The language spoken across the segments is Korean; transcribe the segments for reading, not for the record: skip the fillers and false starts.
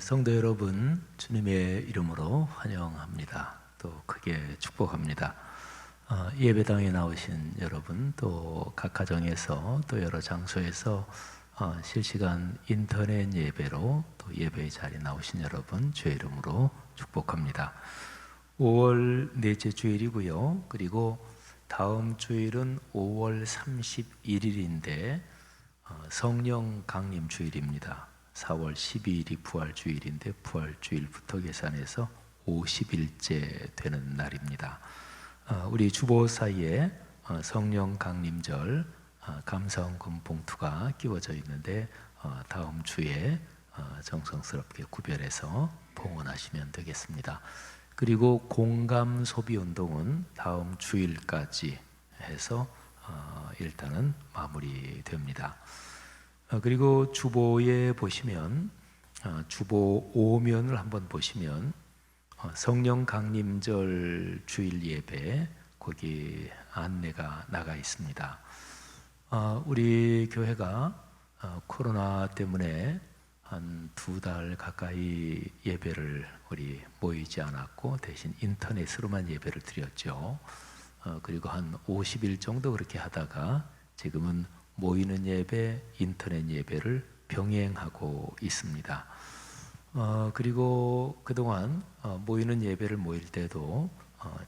성도 여러분, 주님의 이름으로 환영합니다. 또 크게 축복합니다. 예배당에 나오신 여러분, 또 각 가정에서 또 여러 장소에서 실시간 인터넷 예배로 또 예배의 자리에 나오신 여러분, 주의 이름으로 축복합니다. 5월 넷째 주일이고요. 그리고 다음 주일은 5월 31일인데 성령 강림 주일입니다. 4월 12일이 부활주일인데 부활주일부터 계산해서 50일째 되는 날입니다. 우리 주보 사이에 성령 강림절 감사원금 봉투가 끼워져 있는데 다음 주에 정성스럽게 구별해서 봉헌하시면 되겠습니다. 그리고 공감 소비 운동은 다음 주일까지 해서 일단은 마무리됩니다. 그리고 주보에 보시면 주보 5면을 한번 보시면 성령 강림절 주일 예배 거기 안내가 나가 있습니다. 우리 교회가 코로나 때문에 한 2달 가까이 예배를 우리 모이지 않았고 대신 인터넷으로만 예배를 드렸죠. 그리고 한 50일 정도 그렇게 하다가 지금은 모이는 예배, 인터넷 예배를 병행하고 있습니다. 그리고 그동안 모이는 예배를 모일 때도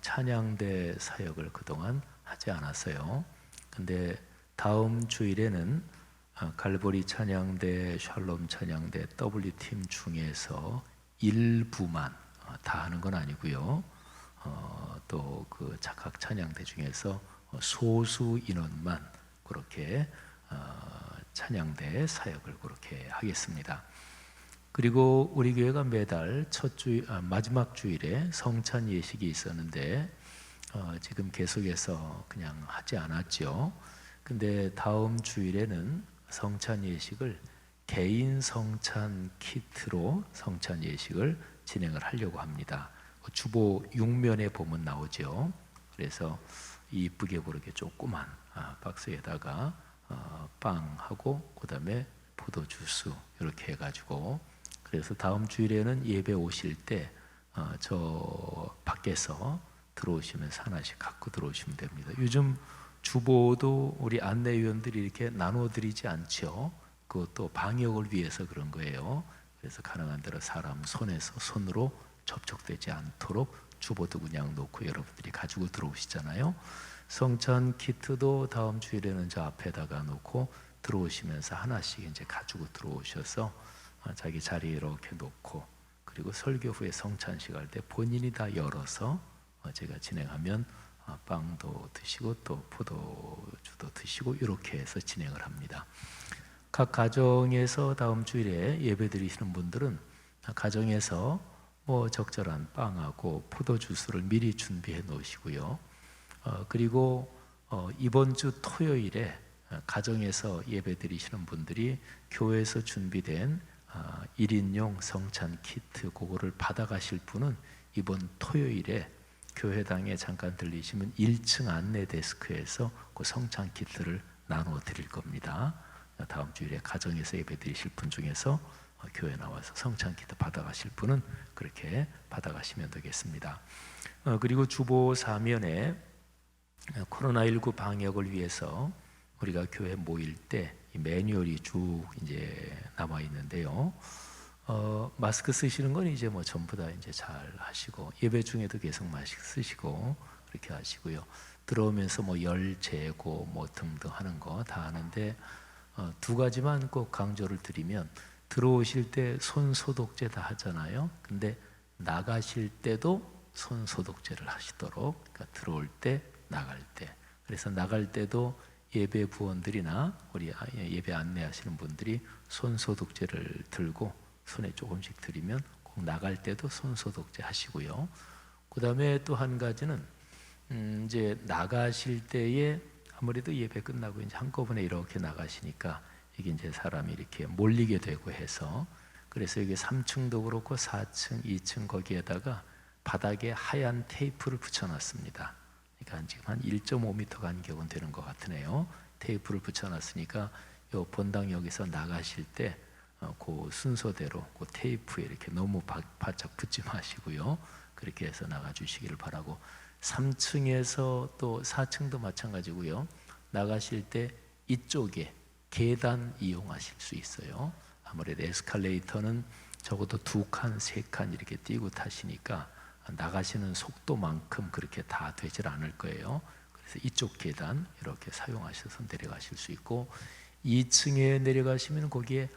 찬양대 사역을 그동안 하지 않았어요. 근데 다음 주일에는 갈보리 찬양대, 샬롬 찬양대, W팀 중에서 일부만 다 하는 건 아니고요. 또 그 각각 찬양대 중에서 소수 인원만 그렇게 찬양대 사역을 그렇게 하겠습니다. 그리고 우리 교회가 매달 마지막 주일에 성찬 예식이 있었는데 지금 계속해서 그냥 하지 않았죠. 근데 다음 주일에는 성찬 예식을 개인 성찬 키트로 성찬 예식을 진행을 하려고 합니다. 주보 6면에 보면 나오죠. 그래서 이쁘게 그렇게 조그만 박스에다가 빵하고 그다음에 포도주스 이렇게 해가지고 그래서 다음 주일에는 예배 오실 때 저 밖에서 들어오시면서 하나씩 갖고 들어오시면 됩니다. 요즘 주보도 우리 안내위원들이 이렇게 나눠드리지 않죠. 그것도 방역을 위해서 그런 거예요. 그래서 가능한 대로 사람 손으로 접촉되지 않도록 주보도 그냥 놓고 여러분들이 가지고 들어오시잖아요. 성찬 키트도 다음 주일에는 저 앞에다가 놓고 들어오시면서 하나씩 이제 가지고 들어오셔서 자기 자리에 이렇게 놓고 그리고 설교 후에 성찬식 할 때 본인이 다 열어서 제가 진행하면 빵도 드시고 또 포도주도 드시고 이렇게 해서 진행을 합니다. 각 가정에서 다음 주일에 예배 드리시는 분들은 가정에서 뭐 적절한 빵하고 포도주스를 미리 준비해 놓으시고요. 그리고 이번 주 토요일에 가정에서 예배 드리시는 분들이 교회에서 준비된 1인용 성찬 키트 그거를 받아가실 분은 이번 토요일에 교회당에 잠깐 들리시면 1층 안내 데스크에서 그 성찬 키트를 나눠 드릴 겁니다. 다음 주일에 가정에서 예배 드리실 분 중에서 교회 나와서 성찬 키트 받아가실 분은 그렇게 받아가시면 되겠습니다. 그리고 주보 4면에 코로나19 방역을 위해서 우리가 교회 모일 때 매뉴얼이 쭉 이제 남아 있는데요. 마스크 쓰시는 건 이제 뭐 전부 다 이제 잘 하시고 예배 중에도 계속 마스크 쓰시고 그렇게 하시고요. 들어오면서 뭐 열 재고 뭐 등등 하는 거 다 하는데 2가지만 꼭 강조를 드리면 들어오실 때 손 소독제 다 하잖아요. 근데 나가실 때도 손 소독제를 하시도록 그러니까 들어올 때 나갈 때 그래서 나갈 때도 예배 부원들이나 우리 예배 안내하시는 분들이 손 소독제를 들고 손에 조금씩 들이면 꼭 나갈 때도 손 소독제 하시고요. 그 다음에 또 한 가지는 이제 나가실 때에 아무래도 예배 끝나고 이제 한꺼번에 이렇게 나가시니까 이게 이제 사람이 이렇게 몰리게 되고 해서 그래서 이게 3층도 그렇고 4층, 2층 거기에다가 바닥에 하얀 테이프를 붙여놨습니다. 그러니까 지금 한 1.5m 간격은 되는 것 같으네요. 테이프를 붙여놨으니까 요 본당 여기서 나가실 때 그 순서대로 그 테이프에 이렇게 너무 바짝 붙지 마시고요. 그렇게 해서 나가 주시기를 바라고, 3층에서 또 4층도 마찬가지고요. 나가실 때 이쪽에 계단 이용하실 수 있어요. 아무래도 에스컬레이터는 적어도 2칸, 3칸 이렇게 뛰고 타시니까 나가시는 속도만큼 그렇게 다 되질 않을 거예요. 그래서 이쪽 계단 이렇게 사용하셔서 내려가실 수 있고, 2층에 내려가시면 거기에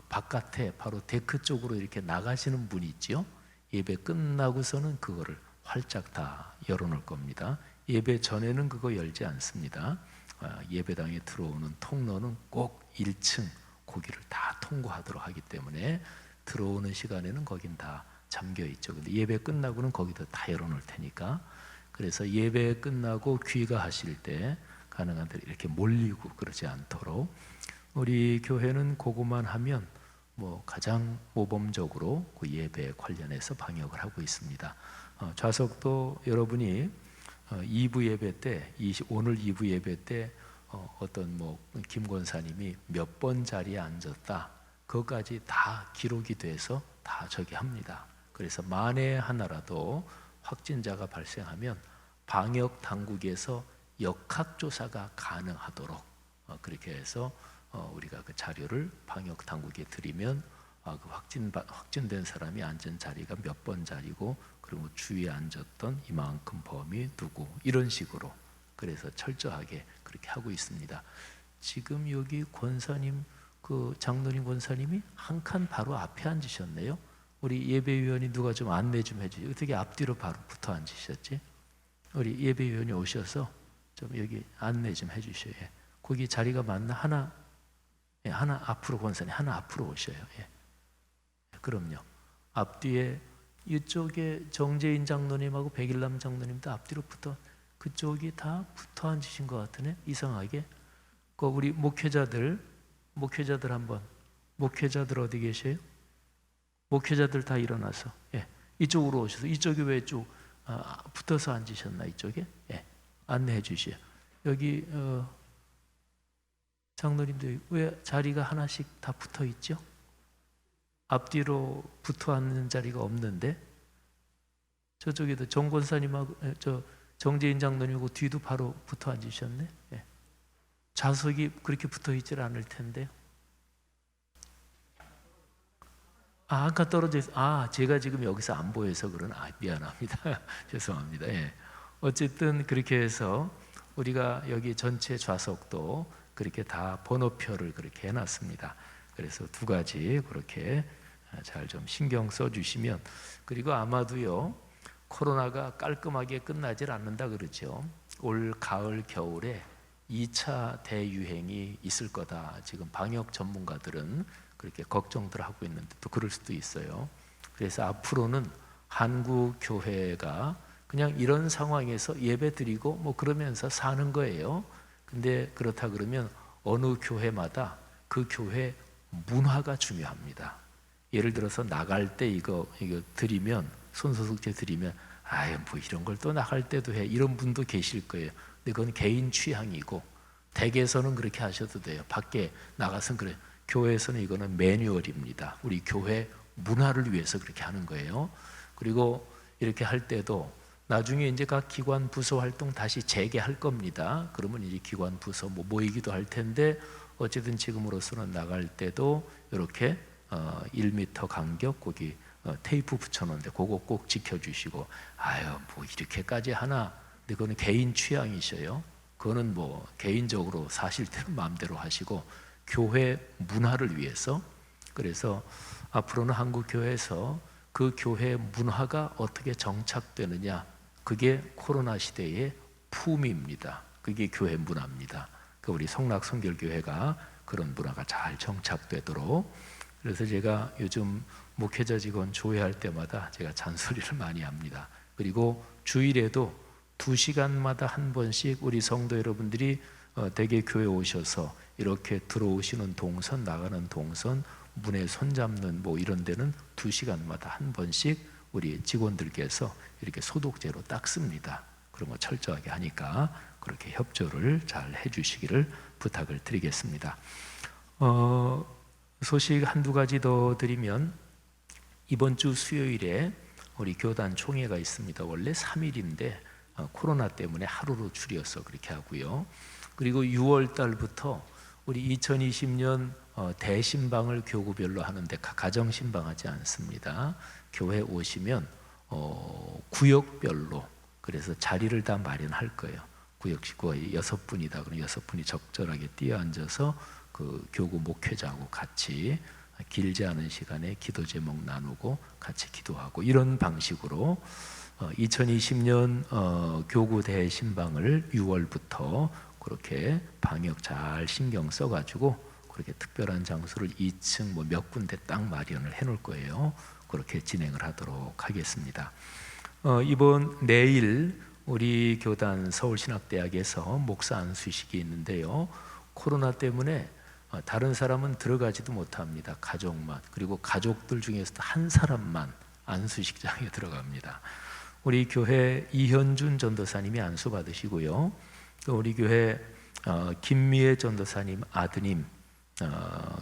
바깥에 바로 데크 쪽으로 이렇게 나가시는 문이 있죠. 예배 끝나고서는 그거를 활짝 다 열어놓을 겁니다. 예배 전에는 그거 열지 않습니다. 예배당에 들어오는 통로는 꼭 1층 거기를 다 통과하도록 하기 때문에 들어오는 시간에는 거긴 다 잠겨 있죠. 근데 예배 끝나고는 거기도 다 열어놓을 테니까, 그래서 예배 끝나고 귀가하실 때 가능한 대로 이렇게 몰리고 그러지 않도록, 우리 교회는 그것만 하면 뭐 가장 모범적으로 그 예배 관련해서 방역을 하고 있습니다. 좌석도 여러분이 2부 예배 때, 오늘 2부 예배 때 어떤 뭐 김 권사님이 몇 번 자리에 앉았다, 그것까지 다 기록이 돼서 다 저기 합니다. 그래서 만에 하나라도 확진자가 발생하면 방역 당국에서 역학조사가 가능하도록 그렇게 해서 우리가 그 자료를 방역 당국에 드리면 그 확진된 사람이 앉은 자리가 몇 번 자리고, 그리고 주위에 앉았던 이만큼 범위 누구, 이런 식으로 그래서 철저하게 그렇게 하고 있습니다. 지금 여기 권사님, 그 장로님 권사님이 한 칸 바로 앞에 앉으셨네요. 우리 예배위원이 누가 좀 안내 좀 해주세요. 어떻게 앞뒤로 바로 붙어 앉으셨지? 우리 예배위원이 오셔서 좀 여기 안내 좀 해주셔요. 예. 거기 자리가 맞나? 하나 앞으로, 권사님 하나 앞으로 오셔요. 예. 그럼요. 앞뒤에 이쪽에 정재인 장로님하고 백일남 장로님도 앞뒤로 붙어, 그쪽이 다 붙어 앉으신 것 같으네. 이상하게. 그 우리 목회자들 한번, 목회자들 어디 계세요? 목회자들 다 일어나서, 예, 이쪽으로 오셔서, 이쪽이 왜 쭉 붙어서 앉으셨나? 이쪽에, 예, 안내해 주시오. 여기 장로님들 왜 자리가 하나씩 다 붙어 있죠? 앞뒤로 붙어 앉는 자리가 없는데, 저쪽에도 정 권사님하고 정재인 장로님하고 뒤도 바로 붙어 앉으셨네. 예. 좌석이 그렇게 붙어 있질 않을 텐데. 아까 떨어져 있어. 제가 지금 여기서 안 보여서 미안합니다. 죄송합니다. 예. 어쨌든 그렇게 해서 우리가 여기 전체 좌석도 그렇게 다 번호표를 그렇게 해놨습니다. 그래서 2가지 그렇게 잘 좀 신경 써주시면, 그리고 아마도요 코로나가 깔끔하게 끝나질 않는다 그러죠. 올 가을 겨울에 2차 대유행이 있을 거다. 지금 방역 전문가들은 그렇게 걱정들 하고 있는데 또 그럴 수도 있어요. 그래서 앞으로는 한국 교회가 그냥 이런 상황에서 예배 드리고 뭐 그러면서 사는 거예요. 근데 그렇다 그러면 어느 교회마다 그 교회 문화가 중요합니다. 예를 들어서 나갈 때 이거 드리면, 손소독제 드리면 뭐 이런 걸 또 나갈 때도 해, 이런 분도 계실 거예요. 근데 그건 개인 취향이고, 댁에서는 그렇게 하셔도 돼요. 밖에 나가서는 그래요. 교회에서는 이거는 매뉴얼입니다. 우리 교회 문화를 위해서 그렇게 하는 거예요. 그리고 이렇게 할 때도 나중에 이제 각 기관 부서 활동 다시 재개할 겁니다. 그러면 이제 기관 부서 모이기도 할 텐데, 어쨌든 지금으로서는 나갈 때도 이렇게 1m 간격 거기 테이프 붙여놓는데 그거 꼭 지켜주시고, 뭐 이렇게까지 하나? 근데 그거는 개인 취향이셔요. 그거는 뭐 개인적으로 사실 대로 마음대로 하시고, 교회 문화를 위해서. 그래서 앞으로는 한국 교회에서 그 교회 문화가 어떻게 정착되느냐, 그게 코로나 시대의 품입니다. 그게 교회 문화입니다. 우리 성락성결교회가 그런 문화가 잘 정착되도록. 그래서 제가 요즘 목회자 직원 조회할 때마다 제가 잔소리를 많이 합니다. 그리고 주일에도 2시간마다 한 번씩 우리 성도 여러분들이 대개 교회 오셔서 이렇게 들어오시는 동선, 나가는 동선, 문에 손잡는 뭐 이런 데는 2시간마다 한 번씩 우리 직원들께서 이렇게 소독제로 닦습니다. 그런 거 철저하게 하니까 그렇게 협조를 잘 해주시기를 부탁을 드리겠습니다. 소식 한두 가지 더 드리면 이번 주 수요일에 우리 교단 총회가 있습니다. 원래 3일인데 코로나 때문에 하루로 줄여서 그렇게 하고요. 그리고 6월 달부터 우리 2020년 대신방을 교구별로 하는데 가정 신방하지 않습니다. 교회 오시면 구역별로 그래서 자리를 다 마련할 거예요. 구역 식구가 6분이다. 그럼 6분이 적절하게 뛰어앉아서 그 교구 목회자하고 같이 길지 않은 시간에 기도 제목 나누고 같이 기도하고 이런 방식으로 2020년 교구 대신방을 6월부터 그렇게 방역 잘 신경 써가지고 그렇게 특별한 장소를 2층 뭐 몇 군데 딱 마련을 해놓을 거예요. 그렇게 진행을 하도록 하겠습니다. 이번 내일 우리 교단 서울신학대학에서 목사 안수식이 있는데요. 코로나 때문에 다른 사람은 들어가지도 못합니다. 가족만, 그리고 가족들 중에서도 한 사람만 안수식장에 들어갑니다. 우리 교회 이현준 전도사님이 안수 받으시고요. 또 우리 교회 김미애 전도사님 아드님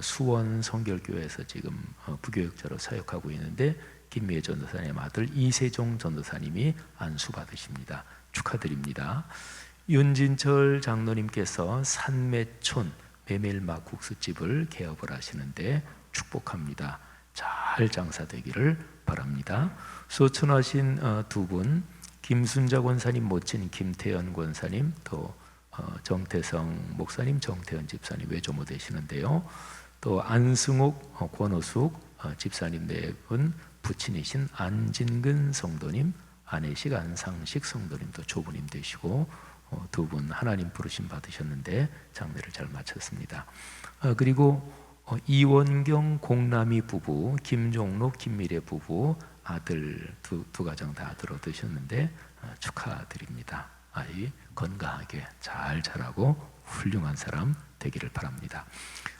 수원 성결교회에서 지금 부교육자로 사역하고 있는데 김미애 전도사님 아들 이세종 전도사님이 안수 받으십니다. 축하드립니다. 윤진철 장로님께서 산매촌 메밀막 국수집을 개업을 하시는데 축복합니다. 잘 장사되기를 바랍니다. 소천하신 두 분, 김순자 권사님 모친 김태연 권사님, 또 정태성 목사님, 정태연 집사님 외조모 되시는데요. 또 안승욱, 권호숙 집사님 네 분, 부친이신 안진근 성도님, 아내식 안상식 성도님도 조부님 되시고 두 분 하나님 부르심 받으셨는데 장례를 잘 마쳤습니다. 그리고 이원경 공남이 부부, 김종록 김미래 부부 아들 두 가정 다 아들 얻으셨는데 축하드립니다. 아이 건강하게 잘 자라고 훌륭한 사람 되기를 바랍니다.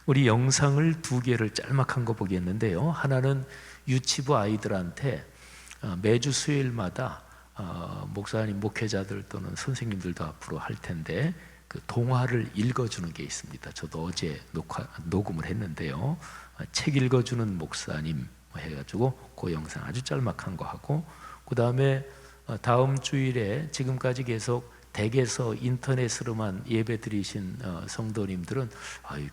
우리 영상을 2개를 짤막한 거 보겠는데요. 하나는 유치부 아이들한테 매주 수요일마다 목사님, 목회자들 또는 선생님들도 앞으로 할 텐데 그 동화를 읽어주는 게 있습니다. 저도 어제 녹음을 했는데요. 책 읽어주는 목사님 해가지고 그 영상 아주 짤막한 거 하고, 그 다음에 다음 주일에 지금까지 계속 댁에서 인터넷으로만 예배 드리신 성도님들은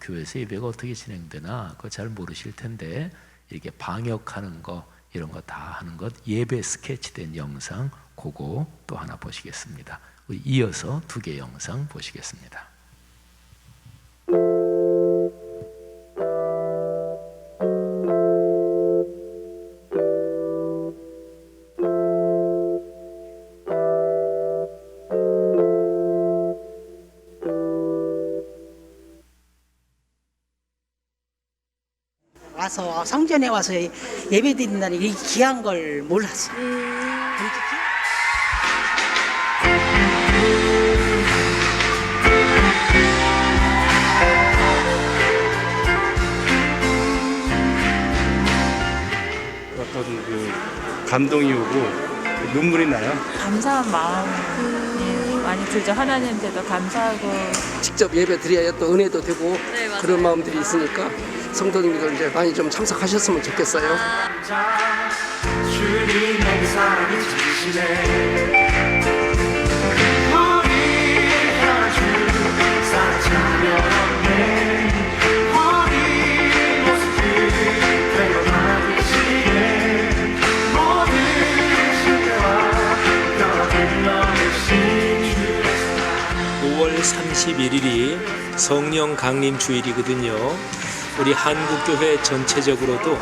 교회에서 예배가 어떻게 진행되나 그거 잘 모르실 텐데 이렇게 방역하는 거 이런 거 다 하는 것 예배 스케치된 영상 그거 또 하나 보시겠습니다. 이어서 2개 영상 보시겠습니다. 와서 성전에 와서 예배 드린다는 이 귀한 걸 몰랐어요. 어떤 그 감동이 오고 눈물이 나요. 감사한 마음이 많이 들죠. 하나님께도 감사하고 직접 예배 드려야 또 은혜도 되고 그런 마음들이 있으니까 성도님들 이제 많이 좀 참석하셨으면 좋겠어요. 주님의 사랑이 지시네 우리 하나 주 사랑 참여롭네 우리 모습을 되어가시네 모든 신대와 너를 불러주신 주의 5월 31일이 성령 강림 주일이거든요. 우리 한국교회 전체적으로도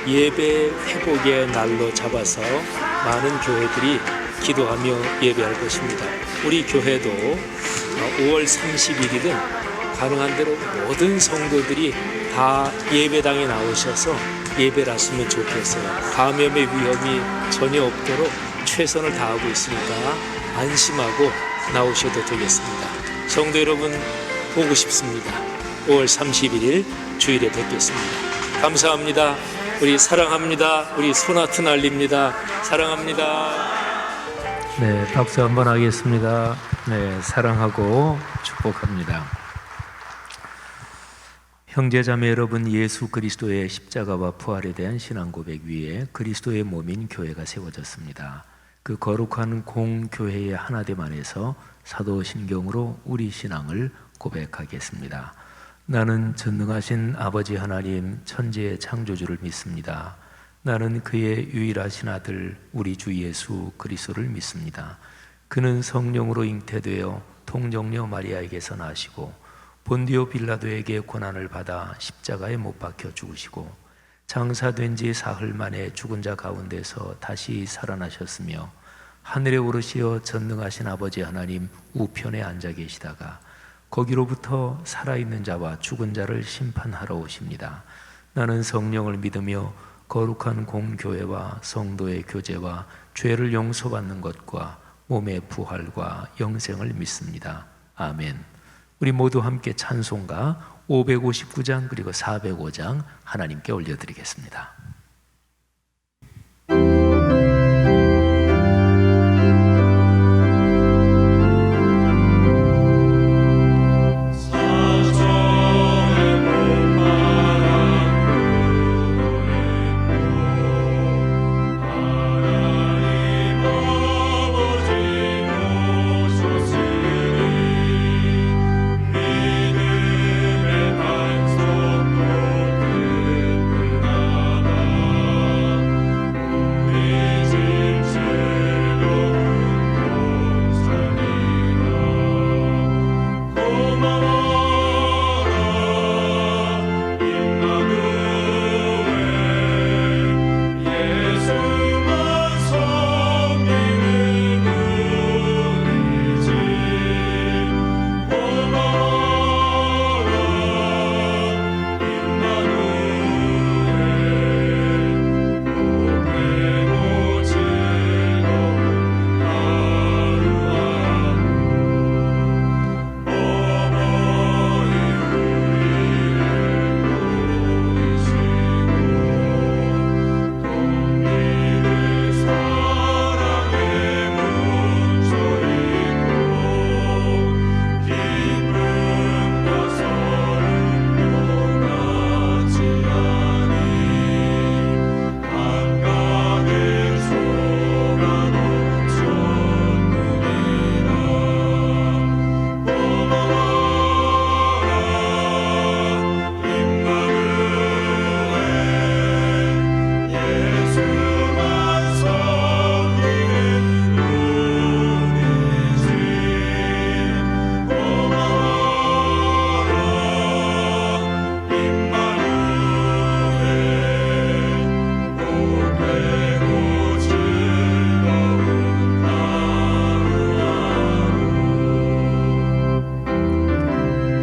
예배 회복의 날로 잡아서 많은 교회들이 기도하며 예배할 것입니다. 우리 교회도 5월 31일은 가능한 대로 모든 성도들이 다 예배당에 나오셔서 예배를 하시면 좋겠어요. 감염의 위험이 전혀 없도록 최선을 다하고 있으니까 안심하고 나오셔도 되겠습니다. 성도 여러분 보고 싶습니다. 5월 31일 주일에 뵙겠습니다. 감사합니다. 우리 사랑합니다. 우리 소나트 날립니다. 사랑합니다. 네, 박수 한번 하겠습니다. 네, 사랑하고 축복합니다. 형제자매 여러분, 예수 그리스도의 십자가와 부활에 대한 신앙 고백 위에 그리스도의 몸인 교회가 세워졌습니다. 그 거룩한 공교회의 하나됨 안에서 사도신경으로 우리 신앙을 고백하겠습니다. 나는 전능하신 아버지 하나님 천지의 창조주를 믿습니다. 나는 그의 유일하신 아들 우리 주 예수 그리스도를 믿습니다. 그는 성령으로 잉태되어 통정녀 마리아에게서 나시고 본디오 빌라도에게 고난을 받아 십자가에 못 박혀 죽으시고 장사된 지 사흘 만에 죽은 자 가운데서 다시 살아나셨으며 하늘에 오르시어 전능하신 아버지 하나님 우편에 앉아 계시다가 거기로부터 살아있는 자와 죽은 자를 심판하러 오십니다. 나는 성령을 믿으며 거룩한 공교회와 성도의 교제와 죄를 용서받는 것과 몸의 부활과 영생을 믿습니다. 아멘. 우리 모두 함께 찬송가 559장 그리고 405장 하나님께 올려드리겠습니다.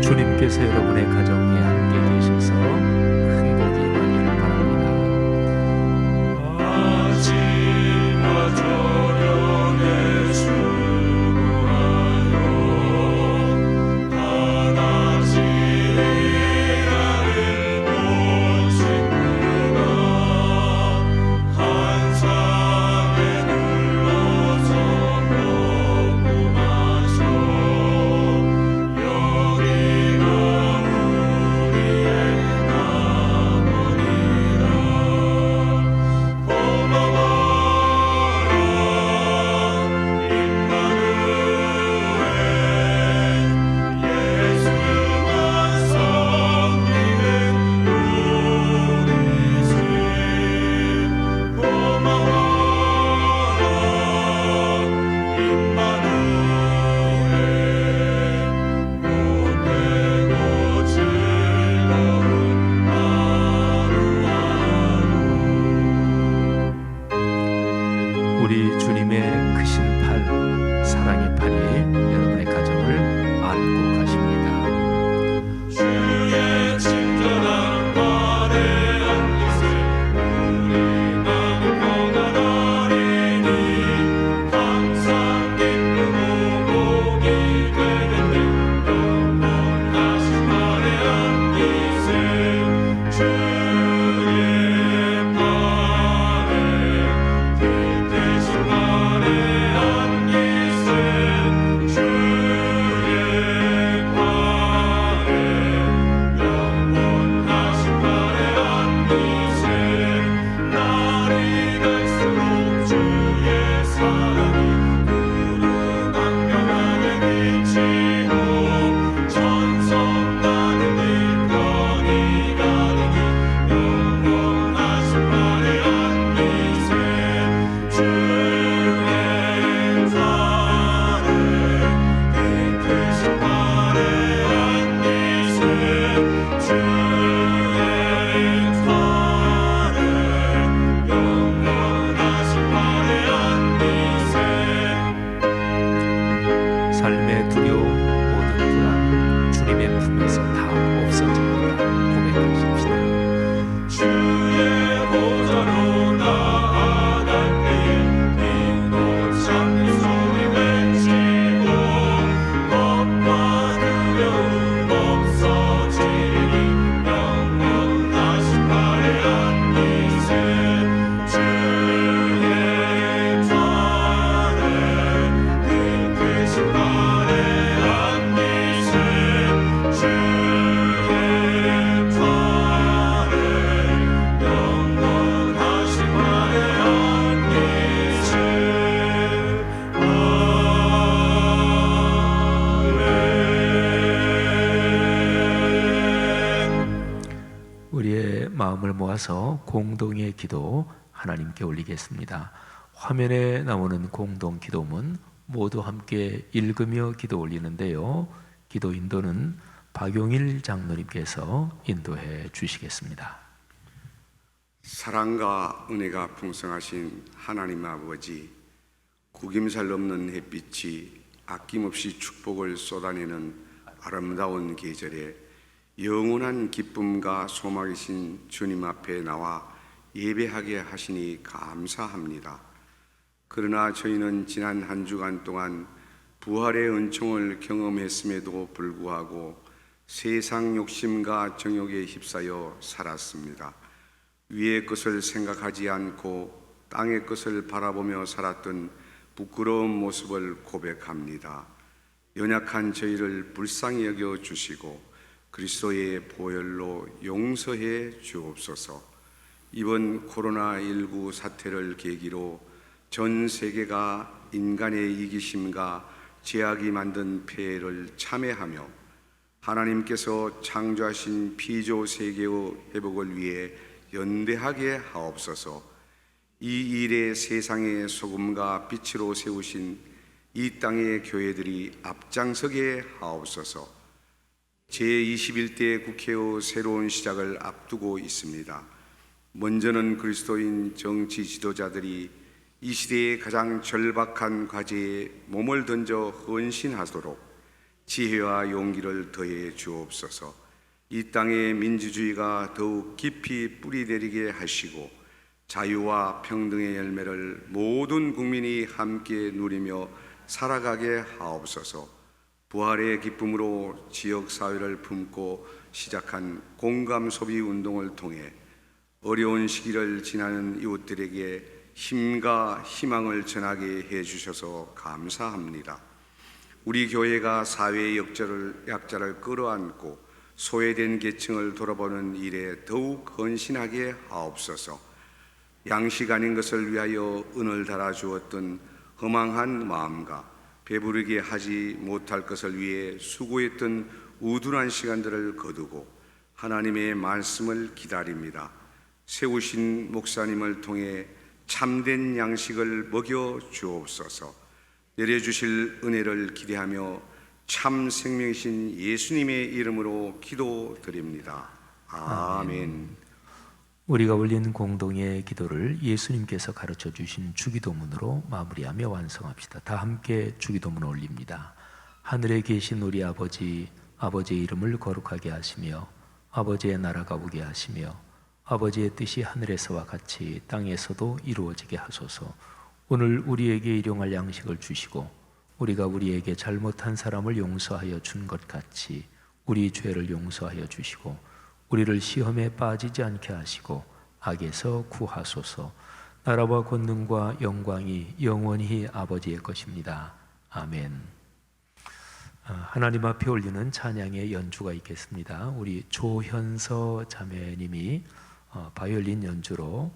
주님께서 여러분의 가정에 함께 계셔서 큰 복이 임하기를 바랍니다. 아침과 저녁에 수고하여 다같이 일하는 모친구가 한 상에 눌러서 먹고 마셔 여기가 이어가서 공동의 기도 하나님께 올리겠습니다. 화면에 나오는 공동 기도문 모두 함께 읽으며 기도 올리는데요. 기도 인도는 박용일 장로님께서 인도해 주시겠습니다. 사랑과 은혜가 풍성하신 하나님 아버지, 구김살 없는 햇빛이 아낌없이 축복을 쏟아내는 아름다운 계절에 영원한 기쁨과 소망이신 주님 앞에 나와 예배하게 하시니 감사합니다. 그러나 저희는 지난 한 주간 동안 부활의 은총을 경험했음에도 불구하고 세상 욕심과 정욕에 휩싸여 살았습니다. 위의 것을 생각하지 않고 땅의 것을 바라보며 살았던 부끄러운 모습을 고백합니다. 연약한 저희를 불쌍히 여겨 주시고 그리스도의 보혈로 용서해 주옵소서. 이번 코로나19 사태를 계기로 전 세계가 인간의 이기심과 제약이 만든 폐해를 참회하며 하나님께서 창조하신 피조 세계의 회복을 위해 연대하게 하옵소서. 이 일에 세상의 소금과 빛으로 세우신 이 땅의 교회들이 앞장서게 하옵소서. 제21대 국회의 새로운 시작을 앞두고 있습니다. 먼저는 그리스도인 정치 지도자들이 이 시대의 가장 절박한 과제에 몸을 던져 헌신하도록 지혜와 용기를 더해 주옵소서. 이 땅의 민주주의가 더욱 깊이 뿌리내리게 하시고 자유와 평등의 열매를 모든 국민이 함께 누리며 살아가게 하옵소서. 부활의 기쁨으로 지역사회를 품고 시작한 공감 소비 운동을 통해 어려운 시기를 지나는 이웃들에게 힘과 희망을 전하게 해주셔서 감사합니다. 우리 교회가 사회의 약자를 끌어안고 소외된 계층을 돌아보는 일에 더욱 헌신하게 하옵소서. 양식 아닌 것을 위하여 은을 달아주었던 허망한 마음과 배부르게 하지 못할 것을 위해 수고했던 우둔한 시간들을 거두고 하나님의 말씀을 기다립니다. 세우신 목사님을 통해 참된 양식을 먹여 주옵소서. 내려주실 은혜를 기대하며 참 생명이신 예수님의 이름으로 기도드립니다. 아멘. 우리가 올린 공동의 기도를 예수님께서 가르쳐 주신 주기도문으로 마무리하며 완성합시다. 다 함께 주기도문을 올립니다. 하늘에 계신 우리 아버지, 아버지의 이름을 거룩하게 하시며 아버지의 나라가 오게 하시며 아버지의 뜻이 하늘에서와 같이 땅에서도 이루어지게 하소서. 오늘 우리에게 일용할 양식을 주시고 우리가 우리에게 잘못한 사람을 용서하여 준 것 같이 우리 죄를 용서하여 주시고 우리를 시험에 빠지지 않게 하시고 악에서 구하소서. 나라와 권능과 영광이 영원히 아버지의 것입니다. 아멘. 하나님 앞에 올리는 찬양의 연주가 있겠습니다. 우리 조현서 자매님이 바이올린 연주로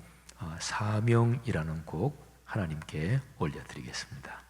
사명이라는 곡 하나님께 올려드리겠습니다.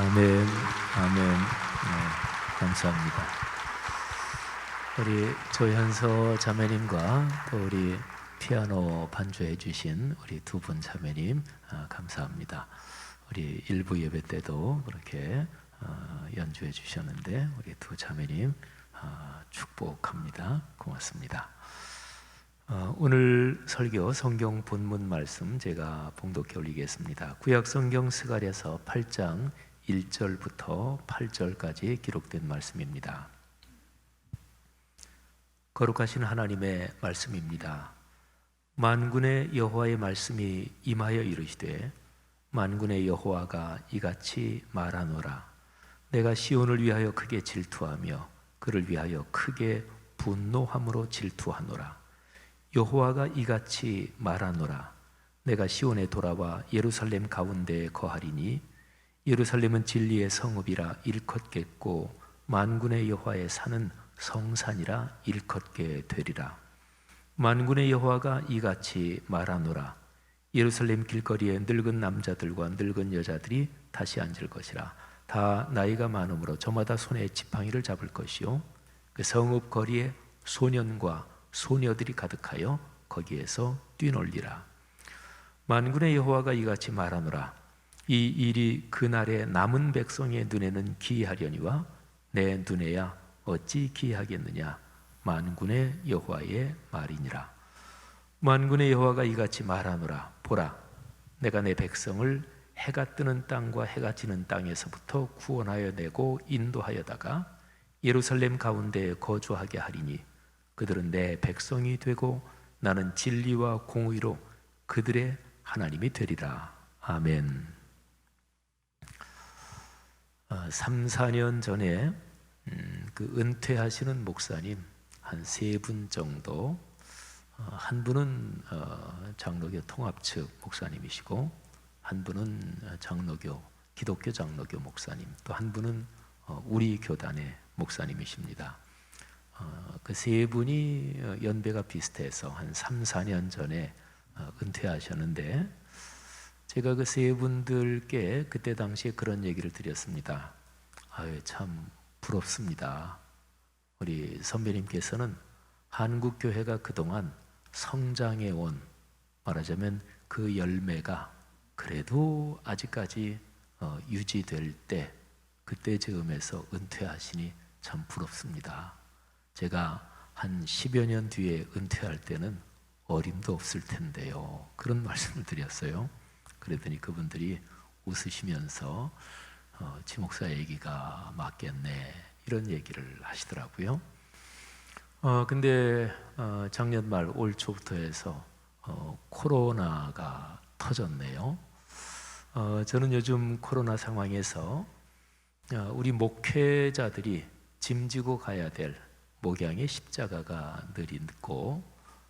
아멘, 아멘. 네, 감사합니다. 우리 조현서 자매님과 또 우리 피아노 반주해 주신 우리 두 분 자매님 감사합니다. 우리 일부 예배 때도 그렇게 연주해 주셨는데 우리 두 자매님 축복합니다. 고맙습니다. 오늘 설교 성경 본문 말씀 제가 봉독해 올리겠습니다. 구약 성경 스가랴서 8장 1절부터 8절까지 기록된 말씀입니다. 거룩하신 하나님의 말씀입니다. 만군의 여호와의 말씀이 임하여 이르시되 만군의 여호와가 이같이 말하노라. 내가 시온을 위하여 크게 질투하며 그를 위하여 크게 분노함으로 질투하노라. 여호와가 이같이 말하노라. 내가 시온에 돌아와 예루살렘 가운데에 거하리니 예루살렘은 진리의 성읍이라 일컫겠고 만군의 여호와의 산은 성산이라 일컫게 되리라. 만군의 여호와가 이같이 말하노라. 예루살렘 길거리에 늙은 남자들과 늙은 여자들이 다시 앉을 것이라. 다 나이가 많으므로 저마다 손에 지팡이를 잡을 것이요 그 성읍 거리에 소년과 소녀들이 가득하여 거기에서 뛰놀리라. 만군의 여호와가 이같이 말하노라. 이 일이 그날의 남은 백성의 눈에는 기이하려니와 내 눈에야 어찌 기이하겠느냐. 만군의 여호와의 말이니라. 만군의 여호와가 이같이 말하노라. 보라, 내가 내 백성을 해가 뜨는 땅과 해가 지는 땅에서부터 구원하여 내고 인도하여다가 예루살렘 가운데에 거주하게 하리니 그들은 내 백성이 되고 나는 진리와 공의로 그들의 하나님이 되리라. 아멘. 3, 4년 전에 그 은퇴하시는 목사님 한 3분 정도, 한 분은 장로교 통합 측 목사님이시고 한 분은 장로교, 기독교 장로교 목사님, 또 한 분은 우리 교단의 목사님이십니다. 그 3분이 연배가 비슷해서 한 3, 4년 전에 은퇴하셨는데 제가 그 3분들께 그때 당시에 그런 얘기를 드렸습니다. 아유, 참 부럽습니다. 우리 선배님께서는 한국교회가 그동안 성장해온, 말하자면 그 열매가 그래도 아직까지 유지될 때 그때 즈음에서 은퇴하시니 참 부럽습니다. 제가 한 10여 년 뒤에 은퇴할 때는 어림도 없을 텐데요. 그런 말씀을 드렸어요. 그랬더니 그분들이 웃으시면서 지 목사 얘기가 맞겠네 이런 얘기를 하시더라고요. 근데 작년 말 올 초부터 해서 코로나가 터졌네요. 저는 요즘 코로나 상황에서 우리 목회자들이 짐지고 가야 될 목양의 십자가가 늘 있고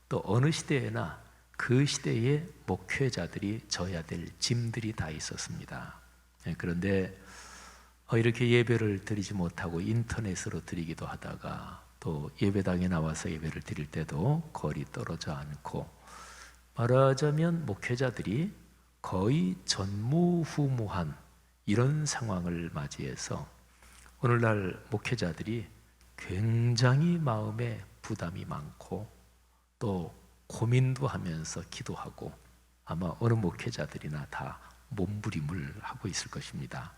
또 어느 시대에나 그 시대의 목회자들이 져야 될 짐들이 다 있었습니다. 그런데 이렇게 예배를 드리지 못하고 인터넷으로 드리기도 하다가 또 예배당에 나와서 예배를 드릴 때도 거리 떨어져 않고 말하자면 목회자들이 거의 전무후무한 이런 상황을 맞이해서 오늘날 목회자들이 굉장히 마음에 부담이 많고 또 고민도 하면서 기도하고 아마 어느 목회자들이나 다 몸부림을 하고 있을 것입니다.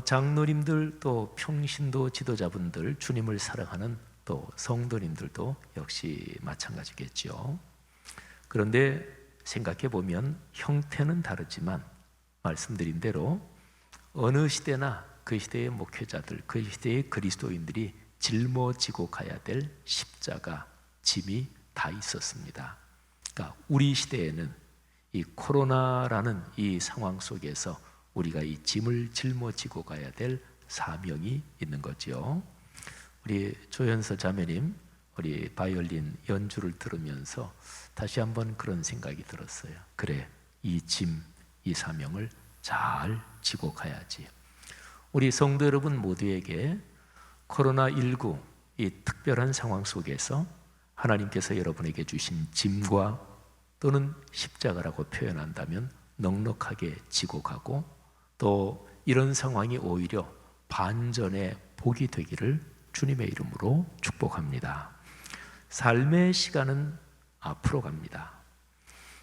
장로님들 또 평신도 지도자분들, 주님을 사랑하는 또 성도님들도 역시 마찬가지겠죠. 그런데 생각해 보면 형태는 다르지만 말씀드린 대로 어느 시대나 그 시대의 목회자들, 그 시대의 그리스도인들이 짊어지고 가야 될 십자가, 짐이 다 있었습니다. 그러니까 우리 시대에는 이 코로나라는 이 상황 속에서 우리가 이 짐을 짊어지고 가야 될 사명이 있는 거죠. 우리 조현서 자매님, 우리 바이올린 연주를 들으면서 다시 한번 그런 생각이 들었어요. 그래, 이 짐, 이 사명을 잘 지고 가야지. 우리 성도 여러분 모두에게 코로나19 이 특별한 상황 속에서 하나님께서 여러분에게 주신 짐과 또는 십자가라고 표현한다면 넉넉하게 지고 가고 또 이런 상황이 오히려 반전의 복이 되기를 주님의 이름으로 축복합니다. 삶의 시간은 앞으로 갑니다.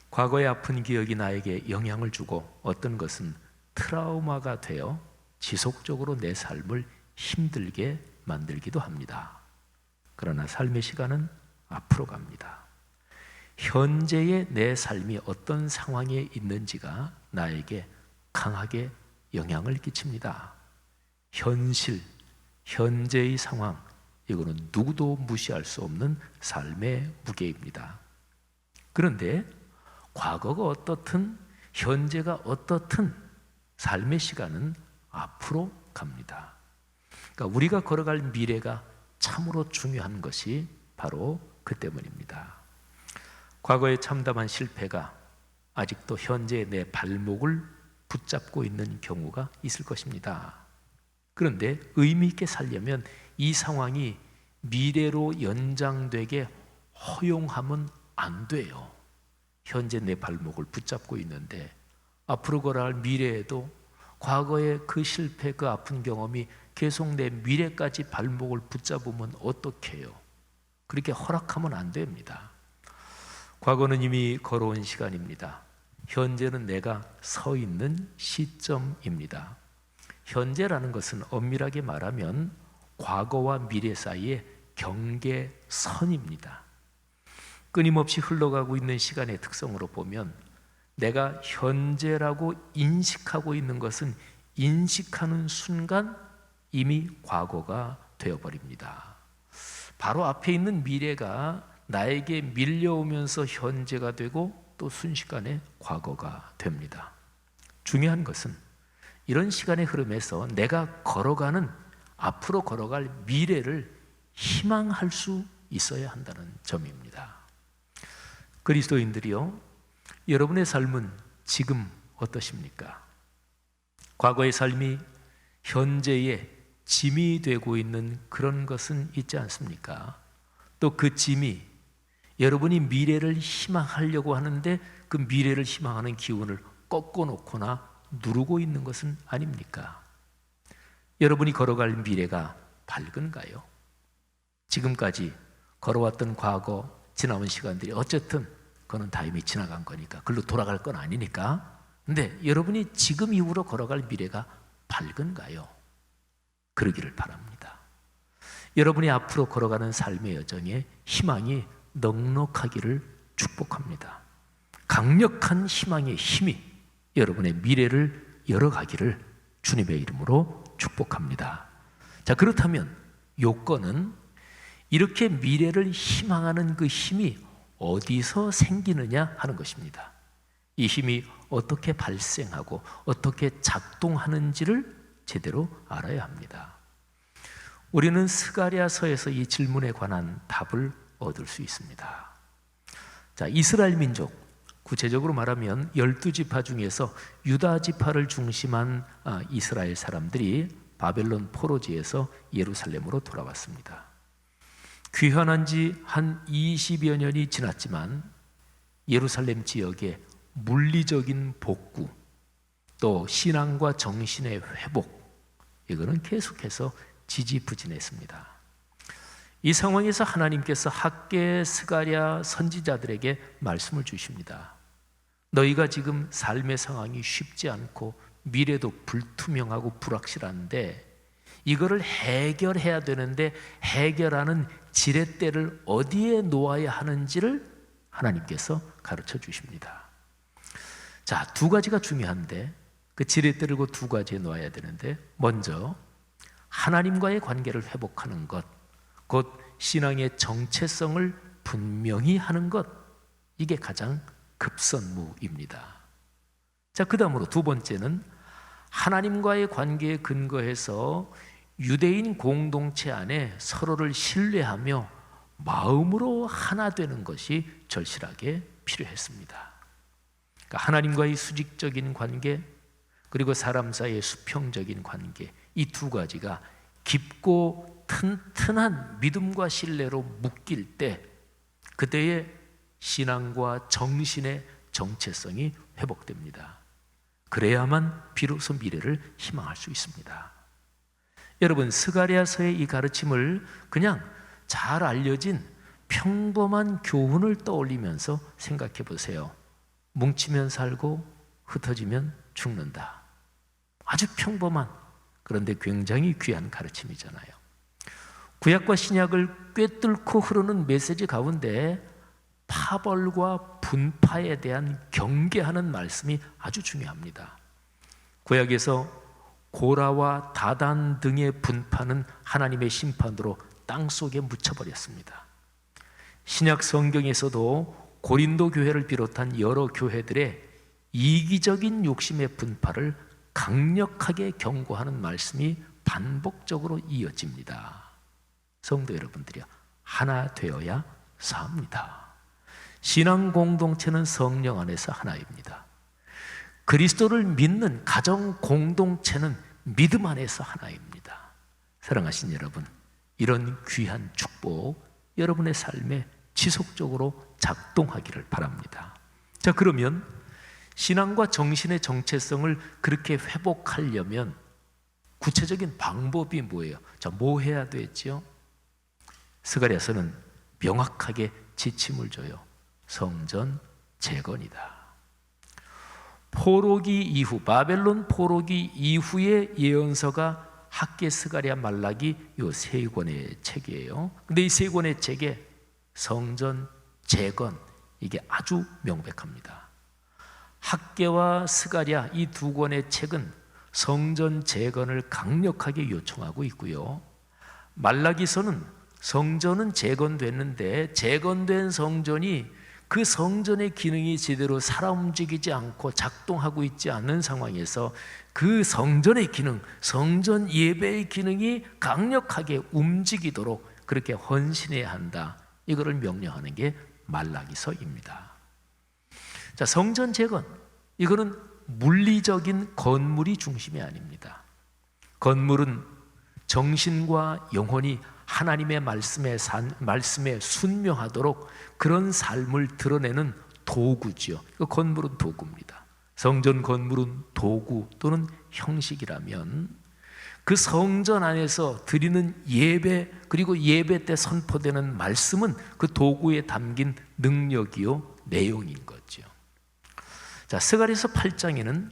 과거의 아픈 기억이 나에게 영향을 주고 어떤 것은 트라우마가 되어 지속적으로 내 삶을 힘들게 만들기도 합니다. 그러나 삶의 시간은 앞으로 갑니다. 현재의 내 삶이 어떤 상황에 있는지가 나에게 강하게 영향을 끼칩니다. 현실, 현재의 상황, 이거는 누구도 무시할 수 없는 삶의 무게입니다. 그런데 과거가 어떻든 현재가 어떻든 삶의 시간은 앞으로 갑니다. 그러니까 우리가 걸어갈 미래가 참으로 중요한 것이 바로 그 때문입니다. 과거의 참담한 실패가 아직도 현재의 내 발목을 붙잡고 있는 경우가 있을 것입니다. 그런데 의미 있게 살려면 이 상황이 미래로 연장되게 허용하면 안 돼요. 현재 내 발목을 붙잡고 있는데 앞으로 걸어갈 미래에도 과거의 그 실패, 그 아픈 경험이 계속 내 미래까지 발목을 붙잡으면 어떡해요? 그렇게 허락하면 안 됩니다. 과거는 이미 걸어온 시간입니다. 현재는 내가 서 있는 시점입니다. 현재라는 것은 엄밀하게 말하면 과거와 미래 사이의 경계선입니다. 끊임없이 흘러가고 있는 시간의 특성으로 보면 내가 현재라고 인식하고 있는 것은 인식하는 순간 이미 과거가 되어버립니다. 바로 앞에 있는 미래가 나에게 밀려오면서 현재가 되고 또 순식간에 과거가 됩니다. 중요한 것은 이런 시간의 흐름에서 내가 걸어가는 앞으로 걸어갈 미래를 희망할 수 있어야 한다는 점입니다. 그리스도인들이요, 여러분의 삶은 지금 어떠십니까? 과거의 삶이 현재의 짐이 되고 있는 그런 것은 있지 않습니까? 또 그 짐이 여러분이 미래를 희망하려고 하는데 그 미래를 희망하는 기운을 꺾어놓거나 누르고 있는 것은 아닙니까? 여러분이 걸어갈 미래가 밝은가요? 지금까지 걸어왔던 과거, 지나온 시간들이 어쨌든 그거는 다 이미 지나간 거니까 글로 돌아갈 건 아니니까. 근데 여러분이 지금 이후로 걸어갈 미래가 밝은가요? 그러기를 바랍니다. 여러분이 앞으로 걸어가는 삶의 여정에 희망이 넉넉하기를 축복합니다. 강력한 희망의 힘이 여러분의 미래를 열어가기를 주님의 이름으로 축복합니다. 자, 그렇다면 요건은 이렇게 미래를 희망하는 그 힘이 어디서 생기느냐 하는 것입니다. 이 힘이 어떻게 발생하고 어떻게 작동하는지를 제대로 알아야 합니다. 우리는 스가랴서에서 이 질문에 관한 답을 얻을 수 있습니다. 자, 이스라엘 민족, 구체적으로 말하면 12지파 중에서 유다 지파를 중심한 이스라엘 사람들이 바벨론 포로지에서 예루살렘으로 돌아왔습니다. 귀환한 지 한 20여 년이 지났지만 예루살렘 지역의 물리적인 복구, 또 신앙과 정신의 회복, 이거는 계속해서 지지부진했습니다. 이 상황에서 하나님께서 학개, 스가랴 선지자들에게 말씀을 주십니다. 너희가 지금 삶의 상황이 쉽지 않고 미래도 불투명하고 불확실한데 이거를 해결해야 되는데 해결하는 지렛대를 어디에 놓아야 하는지를 하나님께서 가르쳐 주십니다. 자, 두 가지가 중요한데 그 지렛대를 그 두 가지에 놓아야 되는데, 먼저 하나님과의 관계를 회복하는 것, 곧 신앙의 정체성을 분명히 하는 것, 이게 가장 급선무입니다. 자, 그 다음으로 두 번째는 하나님과의 관계에 근거해서 유대인 공동체 안에 서로를 신뢰하며 마음으로 하나 되는 것이 절실하게 필요했습니다. 그러니까 하나님과의 수직적인 관계, 그리고 사람 사이의 수평적인 관계, 이 두 가지가 깊고 튼튼한 믿음과 신뢰로 묶일 때 그때의 신앙과 정신의 정체성이 회복됩니다. 그래야만 비로소 미래를 희망할 수 있습니다. 여러분, 스가랴서의 이 가르침을 그냥 잘 알려진 평범한 교훈을 떠올리면서 생각해 보세요. 뭉치면 살고 흩어지면 죽는다. 아주 평범한, 그런데 굉장히 귀한 가르침이잖아요. 구약과 신약을 꿰뚫고 흐르는 메시지 가운데 파벌과 분파에 대한 경계하는 말씀이 아주 중요합니다. 구약에서 고라와 다단 등의 분파는 하나님의 심판으로 땅속에 묻혀버렸습니다. 신약 성경에서도 고린도 교회를 비롯한 여러 교회들의 이기적인 욕심의 분파를 강력하게 경고하는 말씀이 반복적으로 이어집니다. 성도 여러분들이요, 하나 되어야 삽니다. 신앙 공동체는 성령 안에서 하나입니다. 그리스도를 믿는 가정 공동체는 믿음 안에서 하나입니다. 사랑하신 여러분, 이런 귀한 축복 여러분의 삶에 지속적으로 작동하기를 바랍니다. 자, 그러면 신앙과 정신의 정체성을 그렇게 회복하려면 구체적인 방법이 뭐예요? 자, 뭐 해야 되죠? 스가랴서는 명확하게 지침을 줘요. 성전 재건이다. 포로기 이후, 바벨론 포로기 이후의 예언서가 학개, 스가랴, 말라기 이 세 권의 책이에요. 근데 이 세 권의 책에 성전 재건, 이게 아주 명백합니다. 학개와 스가랴 이 두 권의 책은 성전 재건을 강력하게 요청하고 있고요. 말라기서는 성전은 재건됐는데 재건된 성전이 그 성전의 기능이 제대로 살아 움직이지 않고 작동하고 있지 않는 상황에서 그 성전의 기능, 성전 예배의 기능이 강력하게 움직이도록 그렇게 헌신해야 한다. 이거를 명령하는 게 말라기서입니다. 자, 성전 재건, 이거는 물리적인 건물이 중심이 아닙니다. 건물은 정신과 영혼이 하나님의 말씀에 순명하도록 그런 삶을 드러내는 도구지요. 그 건물은 도구입니다. 성전 건물은 도구 또는 형식이라면 그 성전 안에서 드리는 예배, 그리고 예배 때 선포되는 말씀은 그 도구에 담긴 능력이요, 내용인 거죠. 자, 스가랴서 8장에는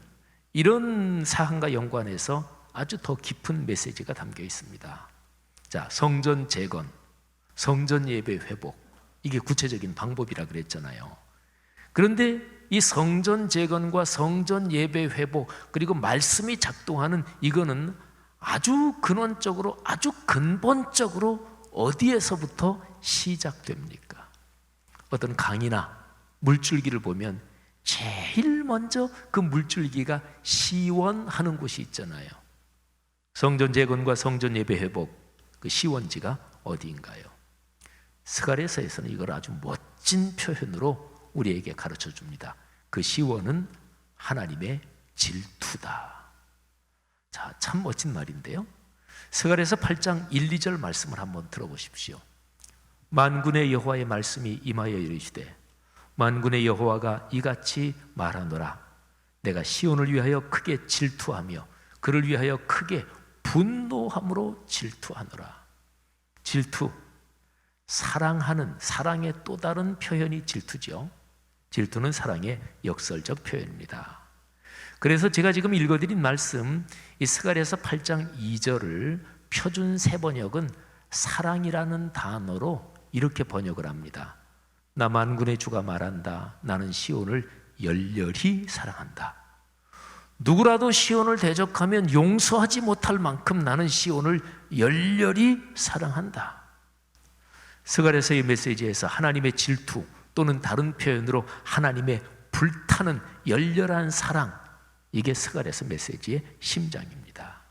이런 사항과 연관해서 아주 더 깊은 메시지가 담겨 있습니다. 자, 성전 재건, 성전 예배 회복, 이게 구체적인 방법이라 그랬잖아요. 그런데 이 성전 재건과 성전 예배 회복, 그리고 말씀이 작동하는 이거는 아주 근원적으로, 아주 근본적으로 어디에서부터 시작됩니까? 어떤 강이나 물줄기를 보면 제일 먼저 그 물줄기가 시원하는 곳이 있잖아요. 성전 재건과 성전 예배 회복, 그 시원지가 어디인가요? 스가랴서에서는 이걸 아주 멋진 표현으로 우리에게 가르쳐 줍니다. 그 시원은 하나님의 질투다. 자, 참 멋진 말인데요. 스가랴서 8장 1, 2절 말씀을 한번 들어보십시오. 만군의 여호와의 말씀이 임하여 이르시되 만군의 여호와가 이같이 말하노라. 내가 시온을 위하여 크게 질투하며 그를 위하여 크게 분노함으로 질투하노라. 질투, 사랑하는, 사랑의 또 다른 표현이 질투죠. 질투는 사랑의 역설적 표현입니다. 그래서 제가 지금 읽어드린 말씀, 이 스가랴서 8장 2절을 표준 세번역은 사랑이라는 단어로 이렇게 번역을 합니다. 나 만군의 주가 말한다. 나는 시온을 열렬히 사랑한다. 누구라도 시온을 대적하면 용서하지 못할 만큼 나는 시온을 열렬히 사랑한다. 스가랴서의 메시지에서 하나님의 질투 또는 다른 표현으로 하나님의 불타는 열렬한 사랑, 이게 스가랴서 메시지의 심장입니다.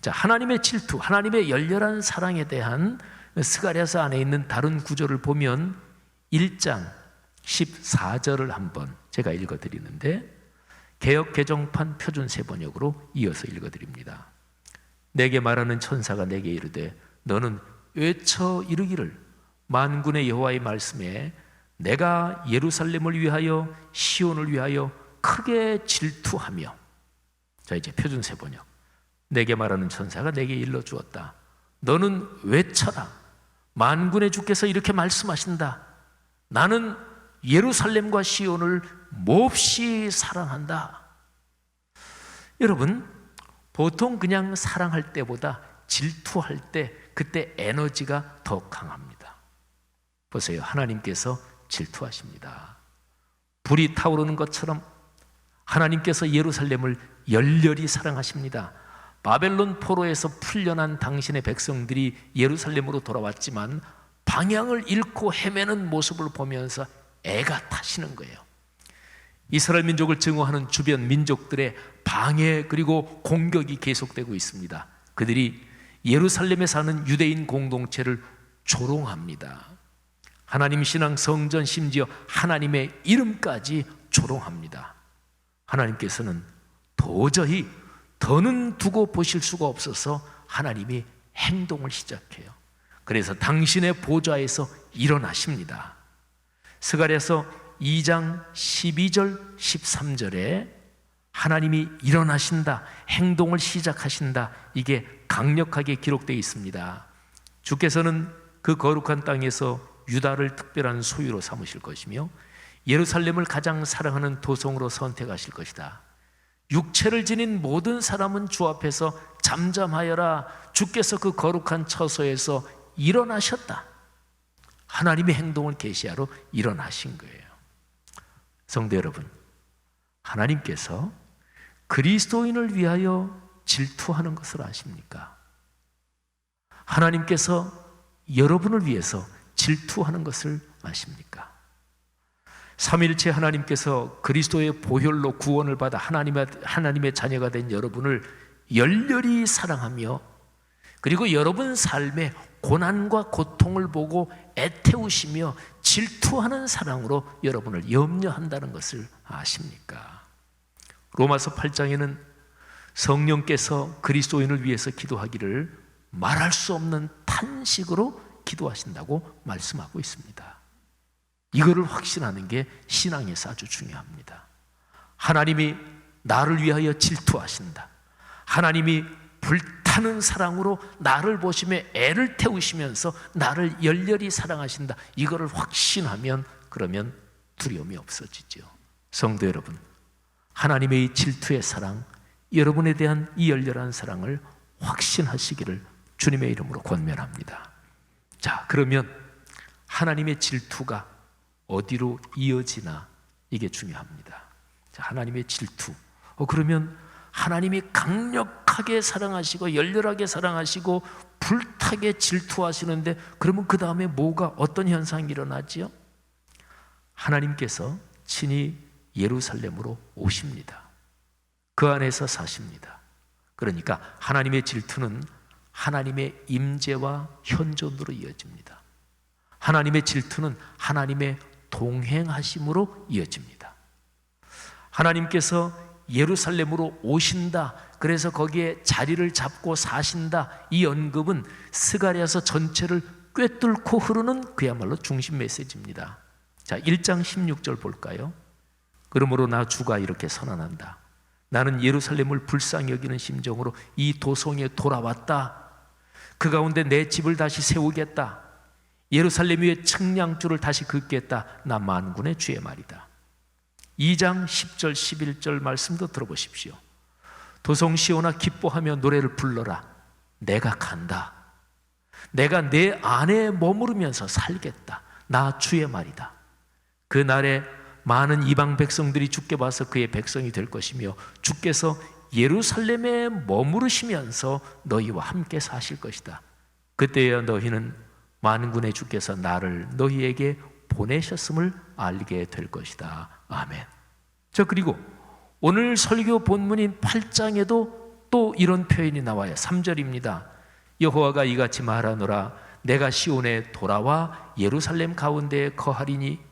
자, 하나님의 질투, 하나님의 열렬한 사랑에 대한 스가랴서 안에 있는 다른 구절을 보면 1장 14절을 한번 제가 읽어드리는데 개역 개정판 표준 세번역으로 이어서 읽어드립니다. 내게 말하는 천사가 내게 이르되 너는 외쳐 이르기를 만군의 여호와의 말씀에 내가 예루살렘을 위하여 시온을 위하여 크게 질투하며, 자 이제 표준세 번역, 내게 말하는 천사가 내게 일러 주었다. 너는 외쳐라. 만군의 주께서 이렇게 말씀하신다. 나는 예루살렘과 시온을 몹시 사랑한다. 여러분, 보통 그냥 사랑할 때보다 질투할 때 그때 에너지가 더 강합니다. 보세요. 하나님께서 질투하십니다. 불이 타오르는 것처럼 하나님께서 예루살렘을 열렬히 사랑하십니다. 바벨론 포로에서 풀려난 당신의 백성들이 예루살렘으로 돌아왔지만 방향을 잃고 헤매는 모습을 보면서 애가 타시는 거예요. 이스라엘 민족을 증오하는 주변 민족들의 방해 그리고 공격이 계속되고 있습니다. 그들이 예루살렘에 사는 유대인 공동체를 조롱합니다. 하나님 신앙, 성전, 심지어 하나님의 이름까지 조롱합니다. 하나님께서는 도저히 더는 두고 보실 수가 없어서 하나님이 행동을 시작해요. 그래서 당신의 보좌에서 일어나십니다. 스가랴서 2장 12절 13절에 하나님이 일어나신다, 행동을 시작하신다, 이게 강력하게 기록되어 있습니다. 주께서는 그 거룩한 땅에서 유다를 특별한 소유로 삼으실 것이며 예루살렘을 가장 사랑하는 도성으로 선택하실 것이다. 육체를 지닌 모든 사람은 주 앞에서 잠잠하여라. 주께서 그 거룩한 처소에서 일어나셨다. 하나님의 행동을 계시하러 일어나신 거예요. 성도 여러분, 하나님께서 그리스도인을 위하여 질투하는 것을 아십니까? 하나님께서 여러분을 위해서 질투하는 것을 아십니까? 삼위일체 하나님께서 그리스도의 보혈로 구원을 받아 하나님의 자녀가 된 여러분을 열렬히 사랑하며, 그리고 여러분 삶의 고난과 고통을 보고 애태우시며 질투하는 사랑으로 여러분을 염려한다는 것을 아십니까? 로마서 8장에는 성령께서 그리스도인을 위해서 기도하기를 말할 수 없는 탄식으로 기도하신다고 말씀하고 있습니다. 이거를 확신하는 게 신앙에서 아주 중요합니다. 하나님이 나를 위하여 질투하신다. 하나님이 불타는 사랑으로 나를 보시며 애를 태우시면서 나를 열렬히 사랑하신다. 이거를 확신하면 그러면 두려움이 없어지죠. 성도 여러분, 하나님의 이 질투의 사랑, 여러분에 대한 이 열렬한 사랑을 확신하시기를 주님의 이름으로 권면합니다. 자, 그러면 하나님의 질투가 어디로 이어지나, 이게 중요합니다. 자, 하나님의 질투. 그러면 하나님이 강력하게 사랑하시고 열렬하게 사랑하시고 불타게 질투하시는데, 그러면 그 다음에 뭐가, 어떤 현상이 일어나지요? 하나님께서 친히 예루살렘으로 오십니다. 그 안에서 사십니다. 그러니까 하나님의 질투는 하나님의 임재와 현존으로 이어집니다. 하나님의 질투는 하나님의 동행하심으로 이어집니다. 하나님께서 예루살렘으로 오신다, 그래서 거기에 자리를 잡고 사신다, 이 언급은 스가랴서 전체를 꿰뚫고 흐르는 그야말로 중심 메시지입니다. 자, 1장 16절 볼까요? 그러므로 나 주가 이렇게 선언한다. 나는 예루살렘을 불쌍히 여기는 심정으로 이 도성에 돌아왔다. 그 가운데 내 집을 다시 세우겠다. 예루살렘 위에 측량줄을 다시 긋겠다. 나 만군의 주의 말이다. 2장 10절 11절 말씀도 들어보십시오. 도성 시온아 기뻐하며 노래를 불러라. 내가 간다. 내가 내 안에 머무르면서 살겠다. 나 주의 말이다. 그 날에 많은 이방 백성들이 주께 와서 그의 백성이 될 것이며 주께서 예루살렘에 머무르시면서 너희와 함께 사실 것이다. 그때야 너희는 만군의 주께서 나를 너희에게 보내셨음을 알게 될 것이다. 아멘. 자, 그리고 오늘 설교 본문인 8장에도 또 이런 표현이 나와요. 3절입니다. 여호와가 이같이 말하노라. 내가 시온에 돌아와 예루살렘 가운데에 거하리니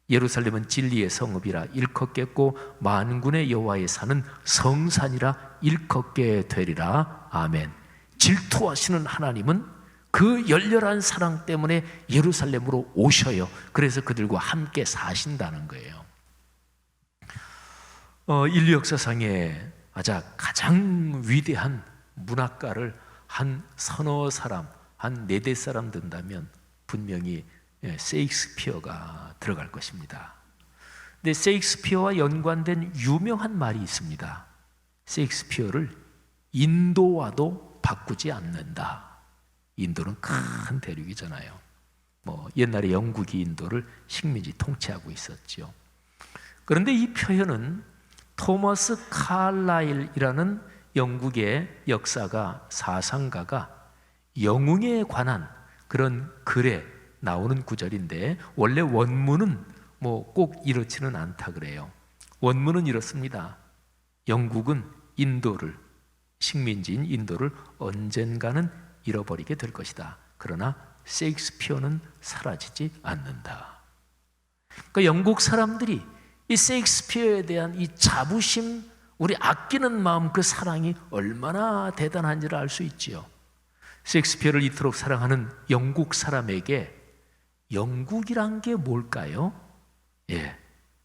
예루살렘은 진리의 성읍이라 일컫겠고 만군의 여호와의 산은 성산이라 일컫게 되리라. 아멘. 질투하시는 하나님은 그 열렬한 사랑 때문에 예루살렘으로 오셔요. 그래서 그들과 함께 사신다는 거예요. 인류 역사상에 가장 위대한 문학가를 한 서너 사람, 한 네댓 사람 든다면 분명히 셰익스피어가 들어갈 것입니다. 근데 셰익스피어와 연관된 유명한 말이 있습니다. 셰익스피어를 인도와도 바꾸지 않는다. 인도는 큰 대륙이잖아요. 옛날에 영국이 인도를 식민지 통치하고 있었죠. 그런데 이 표현은 토머스 칼라일이라는 영국의 역사가, 사상가가 영웅에 관한 그런 글에 나오는 구절인데, 원래 원문은 꼭 이렇지는 않다 그래요. 원문은 이렇습니다. 영국은 인도를, 식민지인 인도를 언젠가는 잃어버리게 될 것이다. 그러나 셰익스피어는 사라지지 않는다. 그러니까 영국 사람들이 이 셰익스피어에 대한 이 자부심, 우리 아끼는 마음, 그 사랑이 얼마나 대단한지를 알 수 있지요. 셰익스피어를 이토록 사랑하는 영국 사람에게 영국이란 게 뭘까요?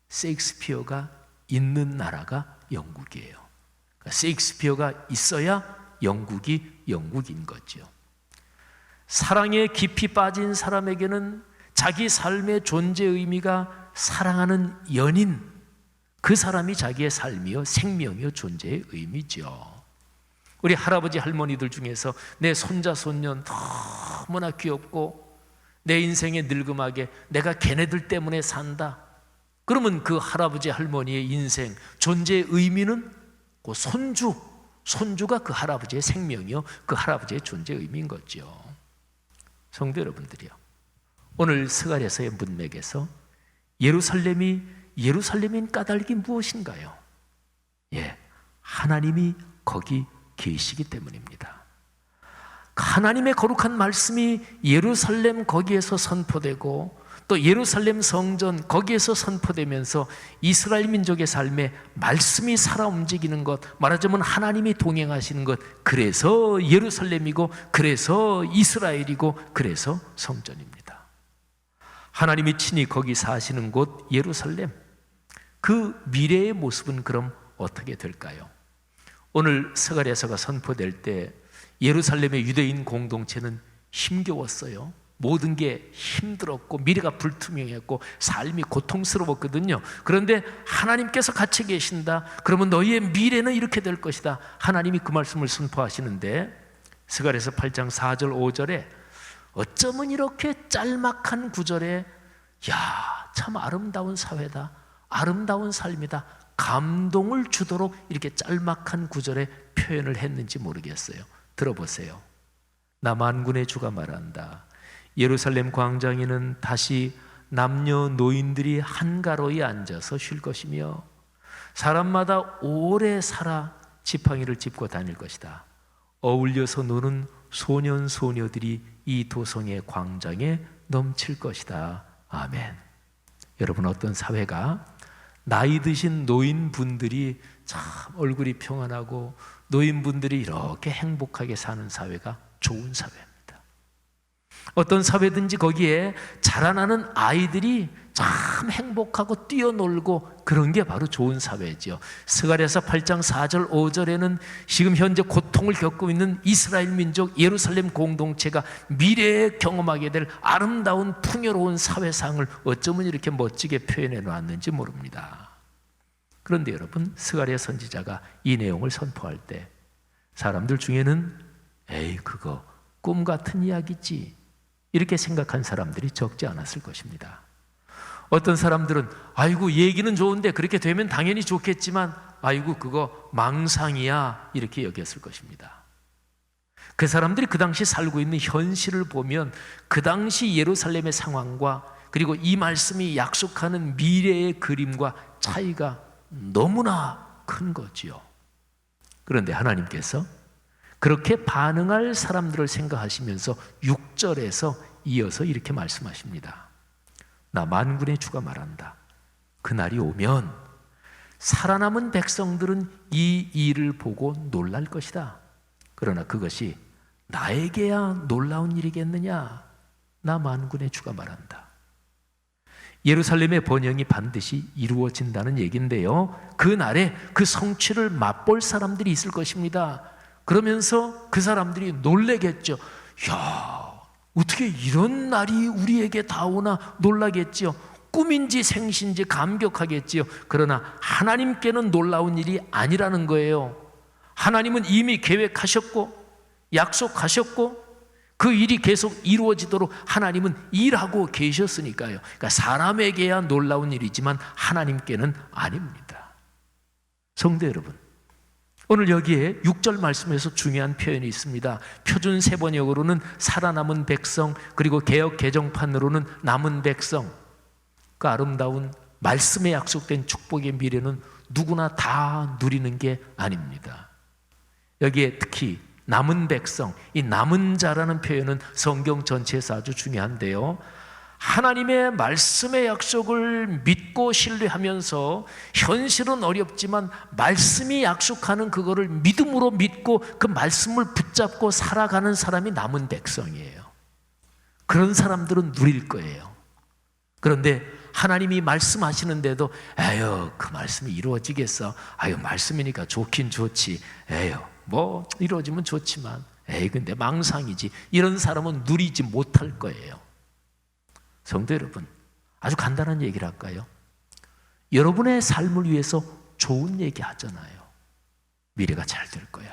셰익스피어가 있는 나라가 영국이에요. 그러니까 셰익스피어가 있어야 영국이 영국인 거죠. 사랑에 깊이 빠진 사람에게는 자기 삶의 존재 의미가 사랑하는 연인, 그 사람이 자기의 삶이요 생명이요 존재의 의미죠. 우리 할아버지 할머니들 중에서 내 손자 손녀는 너무나 귀엽고 내 인생의 늙음하게 내가 걔네들 때문에 산다. 그러면 그 할아버지 할머니의 인생 존재의 의미는 그 손주가 그 할아버지의 생명이요 그 할아버지의 존재의 의미인 거죠. 성도 여러분들이요, 오늘 스가랴서의 문맥에서 예루살렘인 까닭이 무엇인가요? 하나님이 거기 계시기 때문입니다. 하나님의 거룩한 말씀이 예루살렘 거기에서 선포되고 또 예루살렘 성전 거기에서 선포되면서 이스라엘 민족의 삶에 말씀이 살아 움직이는 것, 말하자면 하나님이 동행하시는 것, 그래서 예루살렘이고 그래서 이스라엘이고 그래서 성전입니다. 하나님이 친히 거기 사시는 곳 예루살렘, 그 미래의 모습은 그럼 어떻게 될까요? 오늘 스가랴서가 선포될 때 예루살렘의 유대인 공동체는 힘겨웠어요. 모든 게 힘들었고 미래가 불투명했고 삶이 고통스러웠거든요. 그런데 하나님께서 같이 계신다. 그러면 너희의 미래는 이렇게 될 것이다. 하나님이 그 말씀을 선포하시는데 스가랴서 8장 4절 5절에 어쩌면 이렇게 짤막한 구절에 참 아름다운 사회다, 아름다운 삶이다, 감동을 주도록 이렇게 짤막한 구절에 표현을 했는지 모르겠어요. 들어보세요. 나 만군의 주가 말한다. 예루살렘 광장에는 다시 남녀 노인들이 한가로이 앉아서 쉴 것이며 사람마다 오래 살아 지팡이를 짚고 다닐 것이다. 어울려서 노는 소년 소녀들이 이 도성의 광장에 넘칠 것이다. 아멘. 여러분, 어떤 사회가 나이 드신 노인분들이 참 얼굴이 평안하고 노인분들이 이렇게 행복하게 사는 사회가 좋은 사회입니다. 어떤 사회든지 거기에 자라나는 아이들이 참 행복하고 뛰어놀고 그런 게 바로 좋은 사회죠. 스가랴서 8장 4절 5절에는 지금 현재 고통을 겪고 있는 이스라엘 민족 예루살렘 공동체가 미래에 경험하게 될 아름다운 풍요로운 사회상을 어쩌면 이렇게 멋지게 표현해 놨는지 모릅니다. 그런데 여러분, 스가랴 선지자가 이 내용을 선포할 때 사람들 중에는 그거 꿈 같은 이야기지, 이렇게 생각한 사람들이 적지 않았을 것입니다. 어떤 사람들은 아이고 얘기는 좋은데 그렇게 되면 당연히 좋겠지만 아이고 그거 망상이야, 이렇게 여겼을 것입니다. 그 사람들이 그 당시 살고 있는 현실을 보면 그 당시 예루살렘의 상황과 그리고 이 말씀이 약속하는 미래의 그림과 차이가 너무나 큰 거지요. 그런데 하나님께서 그렇게 반응할 사람들을 생각하시면서 6절에서 이어서 이렇게 말씀하십니다. 나 만군의 주가 말한다. 그날이 오면 살아남은 백성들은 이 일을 보고 놀랄 것이다. 그러나 그것이 나에게야 놀라운 일이겠느냐? 나 만군의 주가 말한다. 예루살렘의 번영이 반드시 이루어진다는 얘기인데요. 그 날에 그 성취를 맛볼 사람들이 있을 것입니다. 그러면서 그 사람들이 놀라겠죠. 야, 어떻게 이런 날이 우리에게 다 오나 놀라겠지요. 꿈인지 생신지 감격하겠지요. 그러나 하나님께는 놀라운 일이 아니라는 거예요. 하나님은 이미 계획하셨고 약속하셨고 그 일이 계속 이루어지도록 하나님은 일하고 계셨으니까요. 그러니까 사람에게야 놀라운 일이지만 하나님께는 아닙니다. 성도 여러분, 오늘 여기에 6절 말씀에서 중요한 표현이 있습니다. 표준 세번역으로는 살아남은 백성, 그리고 개역 개정판으로는 남은 백성. 그 아름다운 말씀에 약속된 축복의 미래는 누구나 다 누리는 게 아닙니다. 여기에 특히 남은 백성, 이 남은 자라는 표현은 성경 전체에서 아주 중요한데요. 하나님의 말씀의 약속을 믿고 신뢰하면서 현실은 어렵지만 말씀이 약속하는 그거를 믿음으로 믿고 그 말씀을 붙잡고 살아가는 사람이 남은 백성이에요. 그런 사람들은 누릴 거예요. 그런데 하나님이 말씀하시는데도 에휴, 그 말씀이 이루어지겠어? 아유, 말씀이니까 좋긴 좋지. 에휴, 뭐 이루어지면 좋지만 에이, 근데 망상이지. 이런 사람은 누리지 못할 거예요. 성도 여러분, 아주 간단한 얘기를 할까요? 여러분의 삶을 위해서 좋은 얘기 하잖아요. 미래가 잘 될 거야.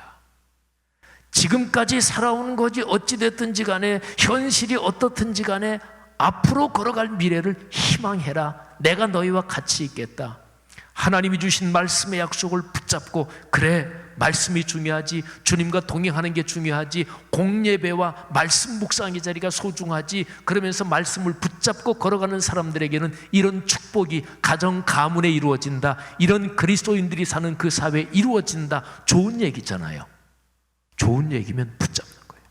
지금까지 살아온 것이 어찌됐든지 간에, 현실이 어떻든지 간에 앞으로 걸어갈 미래를 희망해라. 내가 너희와 같이 있겠다. 하나님이 주신 말씀의 약속을 붙잡고, 그래, 말씀이 중요하지, 주님과 동행하는 게 중요하지, 공예배와 말씀 묵상의 자리가 소중하지, 그러면서 말씀을 붙잡고 걸어가는 사람들에게는 이런 축복이 가정 가문에 이루어진다. 이런 그리스도인들이 사는 그 사회에 이루어진다. 좋은 얘기잖아요. 좋은 얘기면 붙잡는 거예요.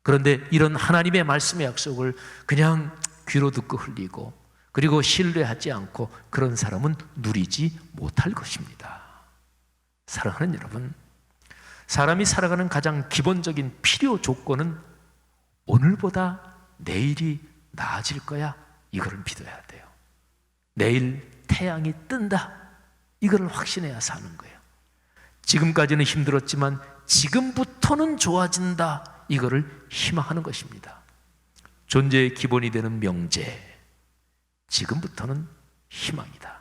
그런데 이런 하나님의 말씀의 약속을 그냥 귀로 듣고 흘리고, 그리고 신뢰하지 않고 그런 사람은 누리지 못할 것입니다. 사랑하는 여러분, 사람이 살아가는 가장 기본적인 필요 조건은 오늘보다 내일이 나아질 거야, 이거를 믿어야 돼요. 내일 태양이 뜬다, 이거를 확신해야 사는 거예요. 지금까지는 힘들었지만 지금부터는 좋아진다, 이거를 희망하는 것입니다. 존재의 기본이 되는 명제, 지금부터는 희망이다.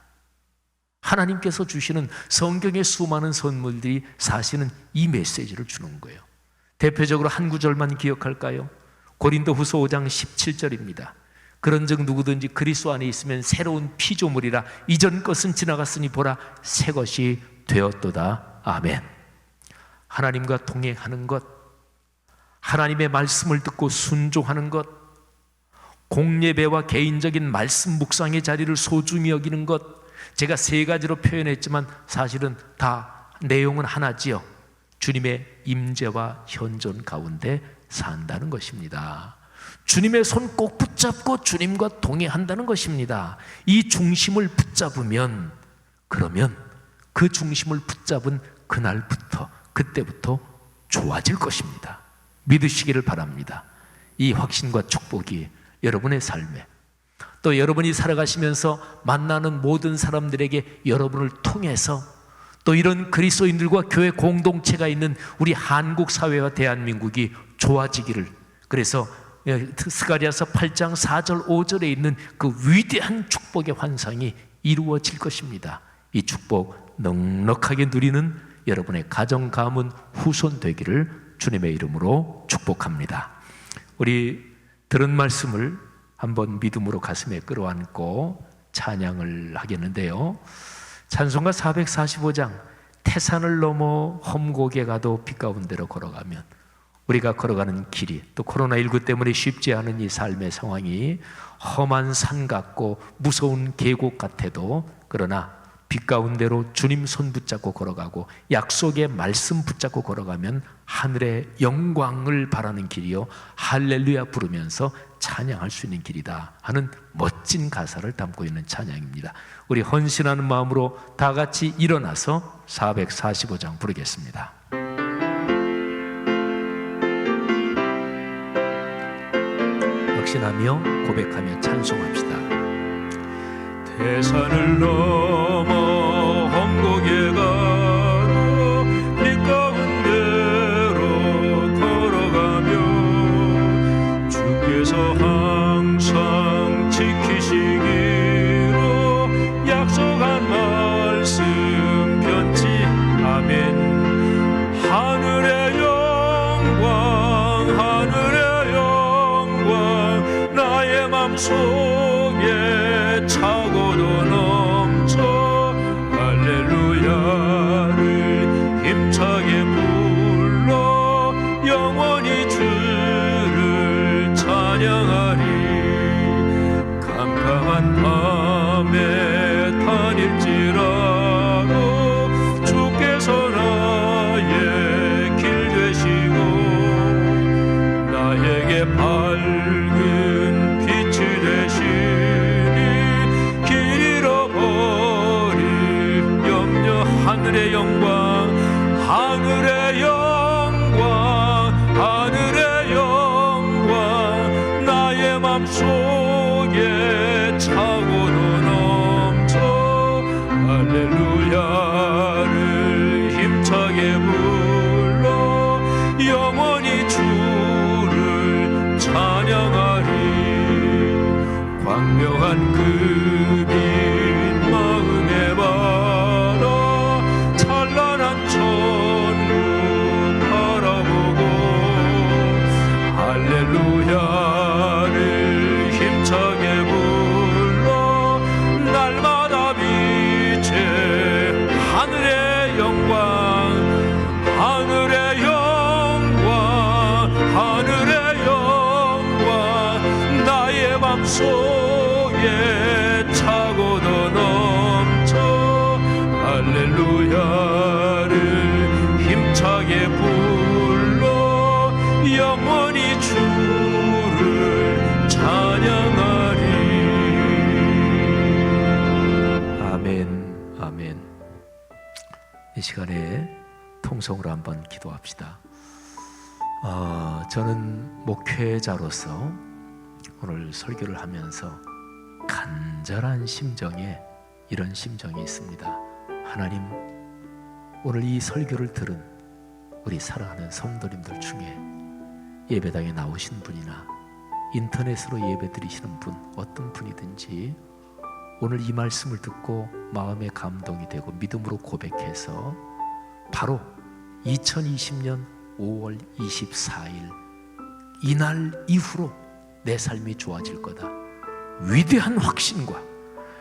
하나님께서 주시는 성경의 수많은 선물들이 사실은 이 메시지를 주는 거예요. 대표적으로 한 구절만 기억할까요? 고린도후서 5장 17절입니다. 그런즉 누구든지 그리스도 안에 있으면 새로운 피조물이라, 이전 것은 지나갔으니 보라 새 것이 되었도다. 아멘. 하나님과 동행하는 것, 하나님의 말씀을 듣고 순종하는 것, 공예배와 개인적인 말씀 묵상의 자리를 소중히 여기는 것, 제가 세 가지로 표현했지만 사실은 다 내용은 하나지요. 주님의 임재와 현존 가운데 산다는 것입니다. 주님의 손 꼭 붙잡고 주님과 동행한다는 것입니다. 이 중심을 붙잡으면, 그러면 그 중심을 붙잡은 그날부터, 그때부터 좋아질 것입니다. 믿으시기를 바랍니다. 이 확신과 축복이 여러분의 삶에, 또 여러분이 살아가시면서 만나는 모든 사람들에게 여러분을 통해서, 또 이런 그리스도인들과 교회 공동체가 있는 우리 한국 사회와 대한민국이 좋아지기를, 그래서 스가랴서 8장 4절 5절에 있는 그 위대한 축복의 환상이 이루어질 것입니다. 이 축복 넉넉하게 누리는 여러분의 가정, 가문, 후손 되기를 주님의 이름으로 축복합니다. 우리 들은 말씀을 한번 믿음으로 가슴에 끌어안고 찬양을 하겠는데요. 찬송가 445장, 태산을 넘어 험곡에 가도 빛 가운데로 걸어가면, 우리가 걸어가는 길이, 또 코로나19 때문에 쉽지 않은 이 삶의 상황이 험한 산 같고 무서운 계곡 같아도, 그러나 빛 가운데로 주님 손 붙잡고 걸어가고 약속의 말씀 붙잡고 걸어가면 하늘의 영광을 바라는 길이요, 할렐루야 부르면서 찬양할 수 있는 길이다 하는 멋진 가사를 담고 있는 찬양입니다. 우리 헌신하는 마음으로 다 같이 일어나서 445장 부르겠습니다. 확신하며 고백하며 찬송합시다. 해산을 넘어 홍곡에 가로 빛 가운데로 걸어가며 주께서 항상 지키시기로 약속한 말씀 변치 아멘. 하늘의 영광 하늘의 영광 나의 맘속에 차고도 넘쳐 할렐루야를 힘차게 불러 영원히 주를 찬양하리. 캄캄한 밤에 다닐지라도 주께서 나의 길 되시고 나에게 밝은 빛이 되시니 길 잃어버릴 염려. 하늘의 영광 하늘의 영광 하늘의 영광 나의 맘속에 차고도 넘쳐 할렐루야를 힘차게 불러 영원히 주를 찬양하리. 광명한 그 빛 마음에 받아 찬란한 천국 바라보고 할렐루야를 힘차게 불러 날마다 빛의 하늘의 영광 하늘의 영광 하늘의 영광 나의 맘속에 차고도 넘쳐 할렐루야를 힘차게 불러 영원히 주를 찬양하리. 아멘, 아멘. 이 시간에 통성으로 한번 기도합시다. 저는 목회자로서 오늘 설교를 하면서 간절한 심정에 이런 심정이 있습니다. 하나님, 오늘 이 설교를 들은 우리 사랑하는 성도님들 중에 예배당에 나오신 분이나 인터넷으로 예배 드리시는 분, 어떤 분이든지 오늘 이 말씀을 듣고 마음에 감동이 되고 믿음으로 고백해서 바로 2020년 5월 24일 이날 이후로 내 삶이 좋아질 거다, 위대한 확신과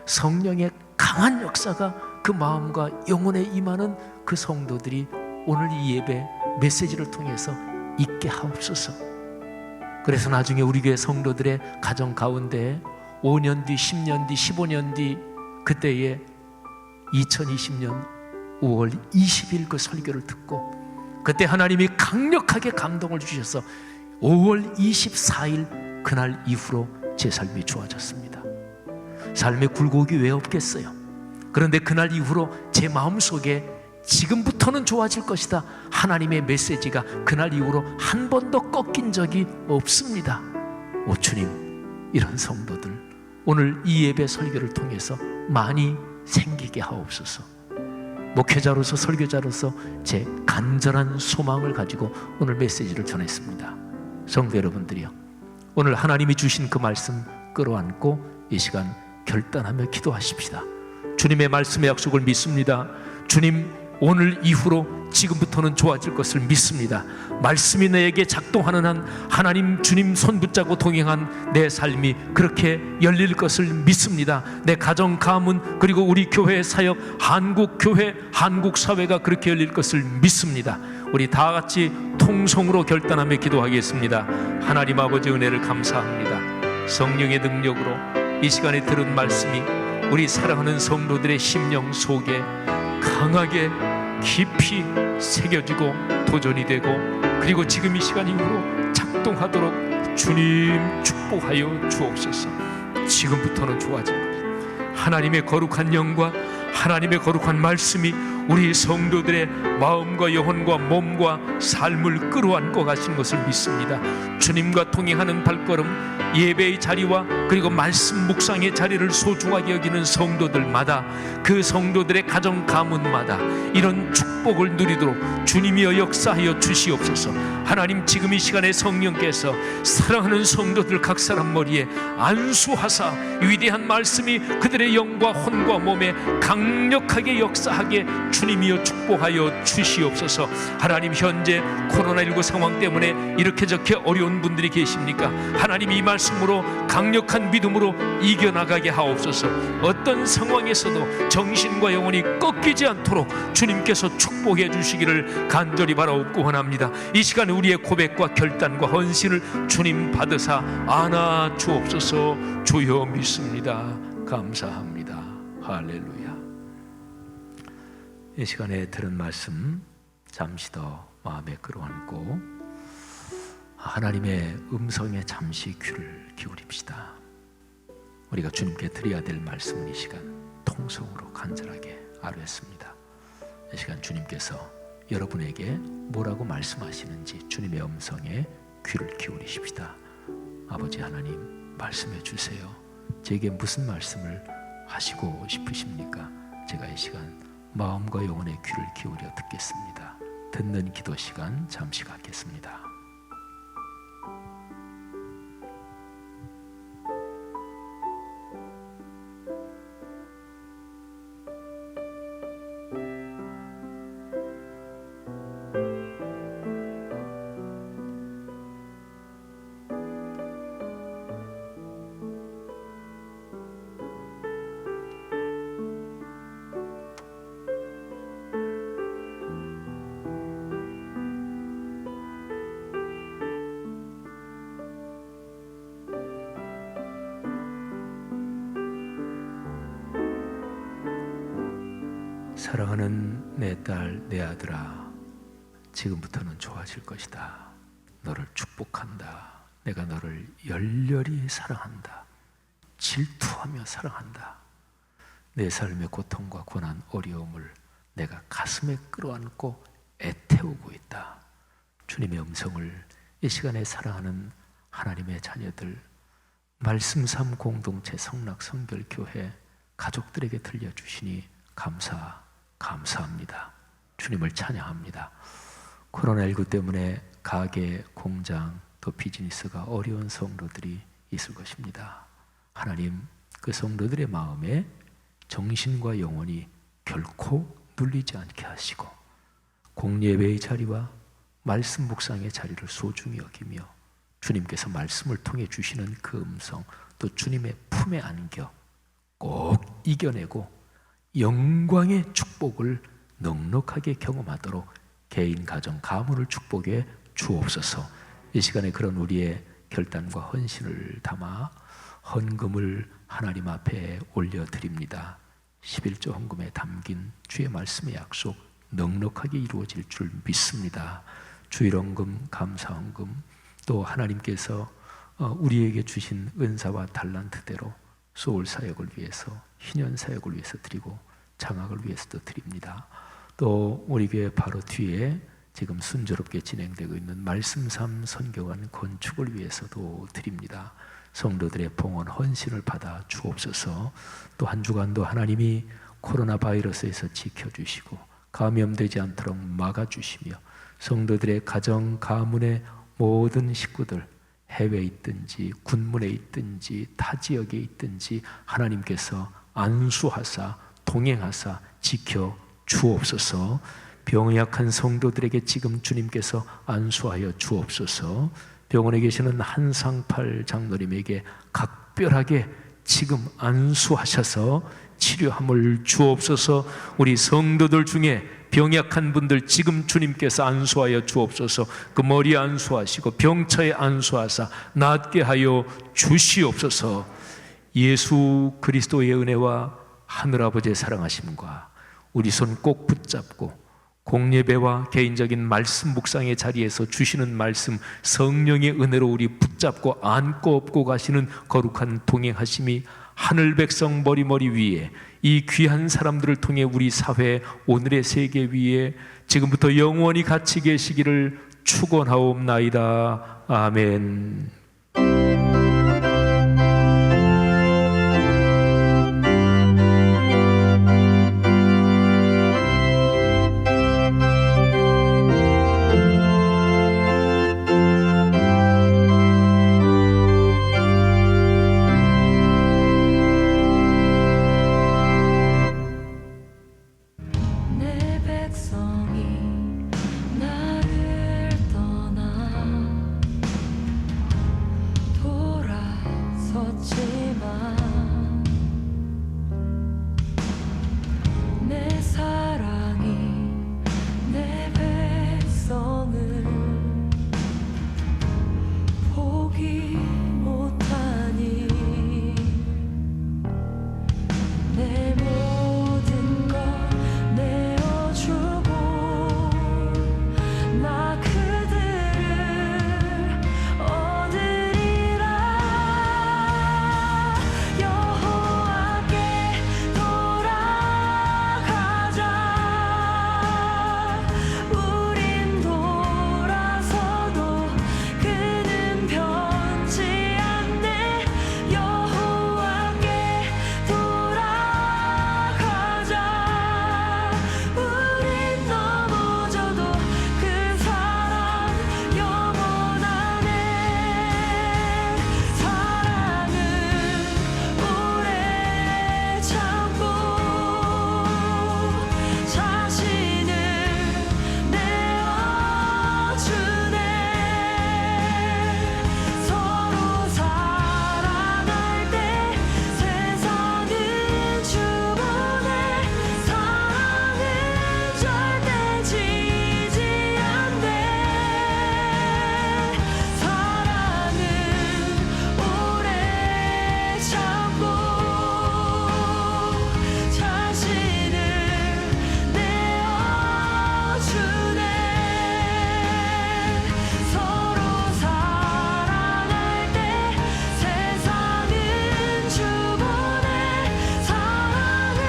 성령의 강한 역사가 그 마음과 영혼에 임하는 그 성도들이 오늘 이 예배 메시지를 통해서 있게 하옵소서. 그래서 나중에 우리 교회 성도들의 가정 가운데 5년 뒤, 10년 뒤, 15년 뒤 그때에 2020년 5월 20일 그 설교를 듣고 그때 하나님이 강력하게 감동을 주셔서 5월 24일 그날 이후로 제 삶이 좋아졌습니다. 삶의 굴곡이 왜 없겠어요? 그런데 그날 이후로 제 마음속에 지금부터는 좋아질 것이다 하나님의 메시지가 그날 이후로 한 번도 꺾인 적이 없습니다. 오 주님, 이런 성도들 오늘 이 예배 설교를 통해서 많이 생기게 하옵소서. 목회자로서 설교자로서 제 간절한 소망을 가지고 오늘 메시지를 전했습니다. 성도 여러분들이요, 오늘 하나님이 주신 그 말씀 끌어안고 이 시간 결단하며 기도하십시다. 주님의 말씀의 약속을 믿습니다. 주님, 오늘 이후로 지금부터는 좋아질 것을 믿습니다. 말씀이 내게 작동하는 한 하나님 주님 손 붙잡고 동행한 내 삶이 그렇게 열릴 것을 믿습니다. 내 가정 가문 그리고 우리 교회 사역, 한국 교회, 한국 사회가 그렇게 열릴 것을 믿습니다. 우리 다 같이 통성으로 결단하며 기도하겠습니다. 하나님 아버지 은혜를 감사합니다. 성령의 능력으로 이 시간에 들은 말씀이 우리 사랑하는 성도들의 심령 속에 강하게 깊이 새겨지고 도전이 되고 그리고 지금 이 시간 이후로 작동하도록 주님 축복하여 주옵소서. 지금부터는 좋아질 것입니다. 하나님의 거룩한 영과 하나님의 거룩한 말씀이 우리 성도들의 마음과 영혼과 몸과 삶을 끌어안고 가시는 것을 믿습니다. 주님과 동행하는 발걸음 예배의 자리와 그리고 말씀 묵상의 자리를 소중하게 여기는 성도들마다, 그 성도들의 가정 가문마다 이런 축복을 누리도록 주님이여 역사하여 주시옵소서. 하나님, 지금 이 시간에 성령께서 사랑하는 성도들 각 사람 머리에 안수하사 위대한 말씀이 그들의 영과 혼과 몸에 강력하게 역사하게 주님이여 축복하여 주시옵소서. 하나님, 현재 코로나19 상황 때문에 이렇게 저렇게 어려운 분들이 계십니까? 하나님, 이 말씀으로 강력한 믿음으로 이겨나가게 하옵소서. 어떤 상황에서도 정신과 영혼이 꺾이지 않도록 주님께서 축복해 주시기를 간절히 바라옵고 원합니다. 이 시간에 우리의 고백과 결단과 헌신을 주님 받으사 안아 주옵소서. 주여 믿습니다. 감사합니다. 할렐루야. 이 시간에 들은 말씀 잠시 더 마음에 끌어안고 하나님의 음성에 잠시 귀를 기울입시다. 우리가 주님께 드려야 될 말씀은 이 시간 통성으로 간절하게 아뢰었습니다. 이 시간 주님께서 여러분에게 뭐라고 말씀하시는지 주님의 음성에 귀를 기울이십시다. 아버지 하나님, 말씀해 주세요. 제게 무슨 말씀을 하시고 싶으십니까? 제가 이 시간 마음과 영혼의 귀를 기울여 듣겠습니다. 듣는 기도 시간 잠시 갖겠습니다. 사랑하는 내 딸, 내 아들아, 지금부터는 좋아질 것이다. 너를 축복한다. 내가 너를 열렬히 사랑한다. 질투하며 사랑한다. 내 삶의 고통과 고난, 어려움을 내가 가슴에 끌어안고 애태우고 있다. 주님의 음성을 이 시간에 사랑하는 하나님의 자녀들, 말씀 삶 공동체 성락 성결교회 가족들에게 들려주시니 감사합니다. 주님을 찬양합니다. 코로나19 때문에 가게, 공장, 또 비즈니스가 어려운 성도들이 있을 것입니다. 하나님, 그 성도들의 마음에 정신과 영혼이 결코 눌리지 않게 하시고 공예배의 자리와 말씀 묵상의 자리를 소중히 여기며 주님께서 말씀을 통해 주시는 그 음성, 또 주님의 품에 안겨 꼭 이겨내고 영광의 축복을 넉넉하게 경험하도록 개인, 가정, 가문을 축복해 주옵소서. 이 시간에 그런 우리의 결단과 헌신을 담아 헌금을 하나님 앞에 올려드립니다. 11조 헌금에 담긴 주의 말씀의 약속 넉넉하게 이루어질 줄 믿습니다. 주일 헌금, 감사 헌금, 또 하나님께서 우리에게 주신 은사와 달란트대로 소울 사역을 위해서, 희년 사역을 위해서 드리고 장학을 위해서도 드립니다. 또 우리 교회 바로 뒤에 지금 순조롭게 진행되고 있는 말씀 삶 선교관 건축을 위해서도 드립니다. 성도들의 봉헌 헌신을 받아 주옵소서. 또 한 주간도 하나님이 코로나 바이러스에서 지켜주시고 감염되지 않도록 막아주시며 성도들의 가정 가문의 모든 식구들 해외에 있든지 군문에 있든지 타 지역에 있든지 하나님께서 안수하사 동행하사 지켜 주옵소서. 병에 약한 성도들에게 지금 주님께서 안수하여 주옵소서. 병원에 계시는 한상팔 장로님에게 각별하게 지금 안수하셔서 치료함을 주옵소서. 우리 성도들 중에 병 약한 분들 지금 주님께서 안수하여 주옵소서. 그 머리에 안수하시고 병처에 안수하사 낫게 하여 주시옵소서. 예수 그리스도의 은혜와 하늘아버지의 사랑하심과 우리 손 꼭 붙잡고 공예배와 개인적인 말씀 묵상의 자리에서 주시는 말씀 성령의 은혜로 우리 붙잡고 안고 업고 가시는 거룩한 동행하심이 하늘 백성 머리 위에 이 귀한 사람들을 통해 우리 사회 오늘의 세계 위에 지금부터 영원히 같이 계시기를 축원하옵나이다. 아멘. 하지만 내 사랑이 내 백성을 포기 못하니 내 모든 걸 내어주고 나 그들을 얻으리라. 여호와께 돌아가자. 우린 돌아서도 그는 변치 않네. 여호와께 돌아가자. 우린 넘어져도 그 사랑 영원하네. 사랑은 오래 참고 자신을 내어주네. 서로 사랑할 때 세상은 주보네. 사랑은 절대 지지 않네. 사랑은 오래 참고 자신을 내어주네. 서로 사랑할 때 세상은 주보네. 사랑은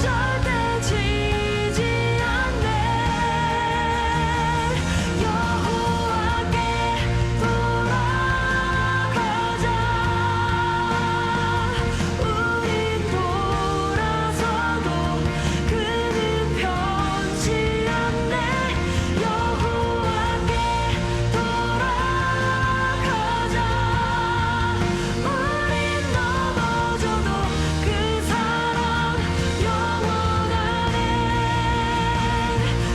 절대 지지 않네. 여호와께 돌아가자. 우린 돌아서도 그는 변치 않네. 여호와께 돌아가자. 우린 넘어져도 그 사랑 영원하네.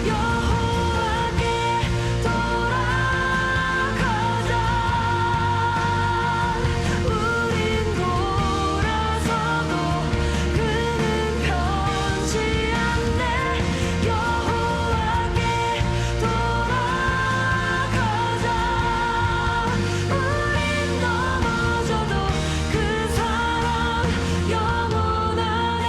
여호와께 돌아가자. 우린 돌아서도 그는 변치 않네. 여호와께 돌아가자. 우린 넘어져도 그 사랑 영원하네.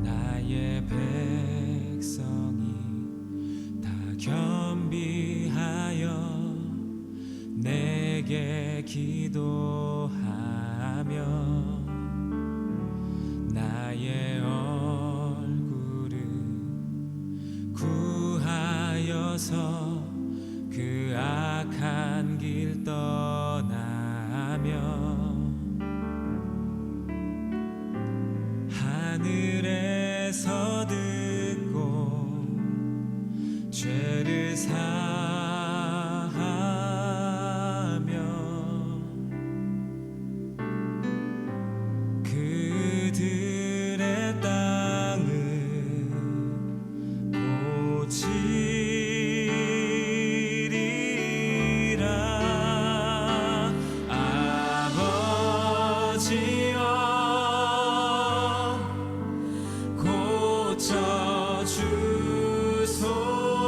나의 백성이 다 겸비하여 내게 기도하며 나의 얼굴을 구하여서 그 악한 길 떠나며 하늘에서 듣고 죄를 사하며 그들의 땅을 고치리라. 아버지여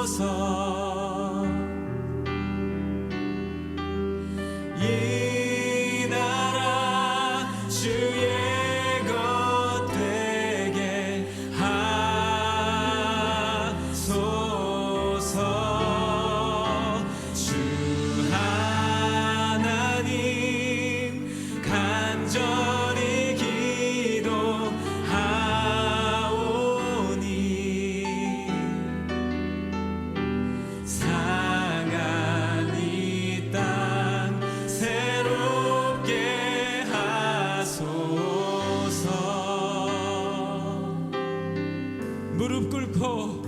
고쳐주소서. 이 나라 주의 것 되게 하소서. 주 하나님 간절히 기도하오니 상한 이 땅 새롭게 하소서. 무릎 꿇고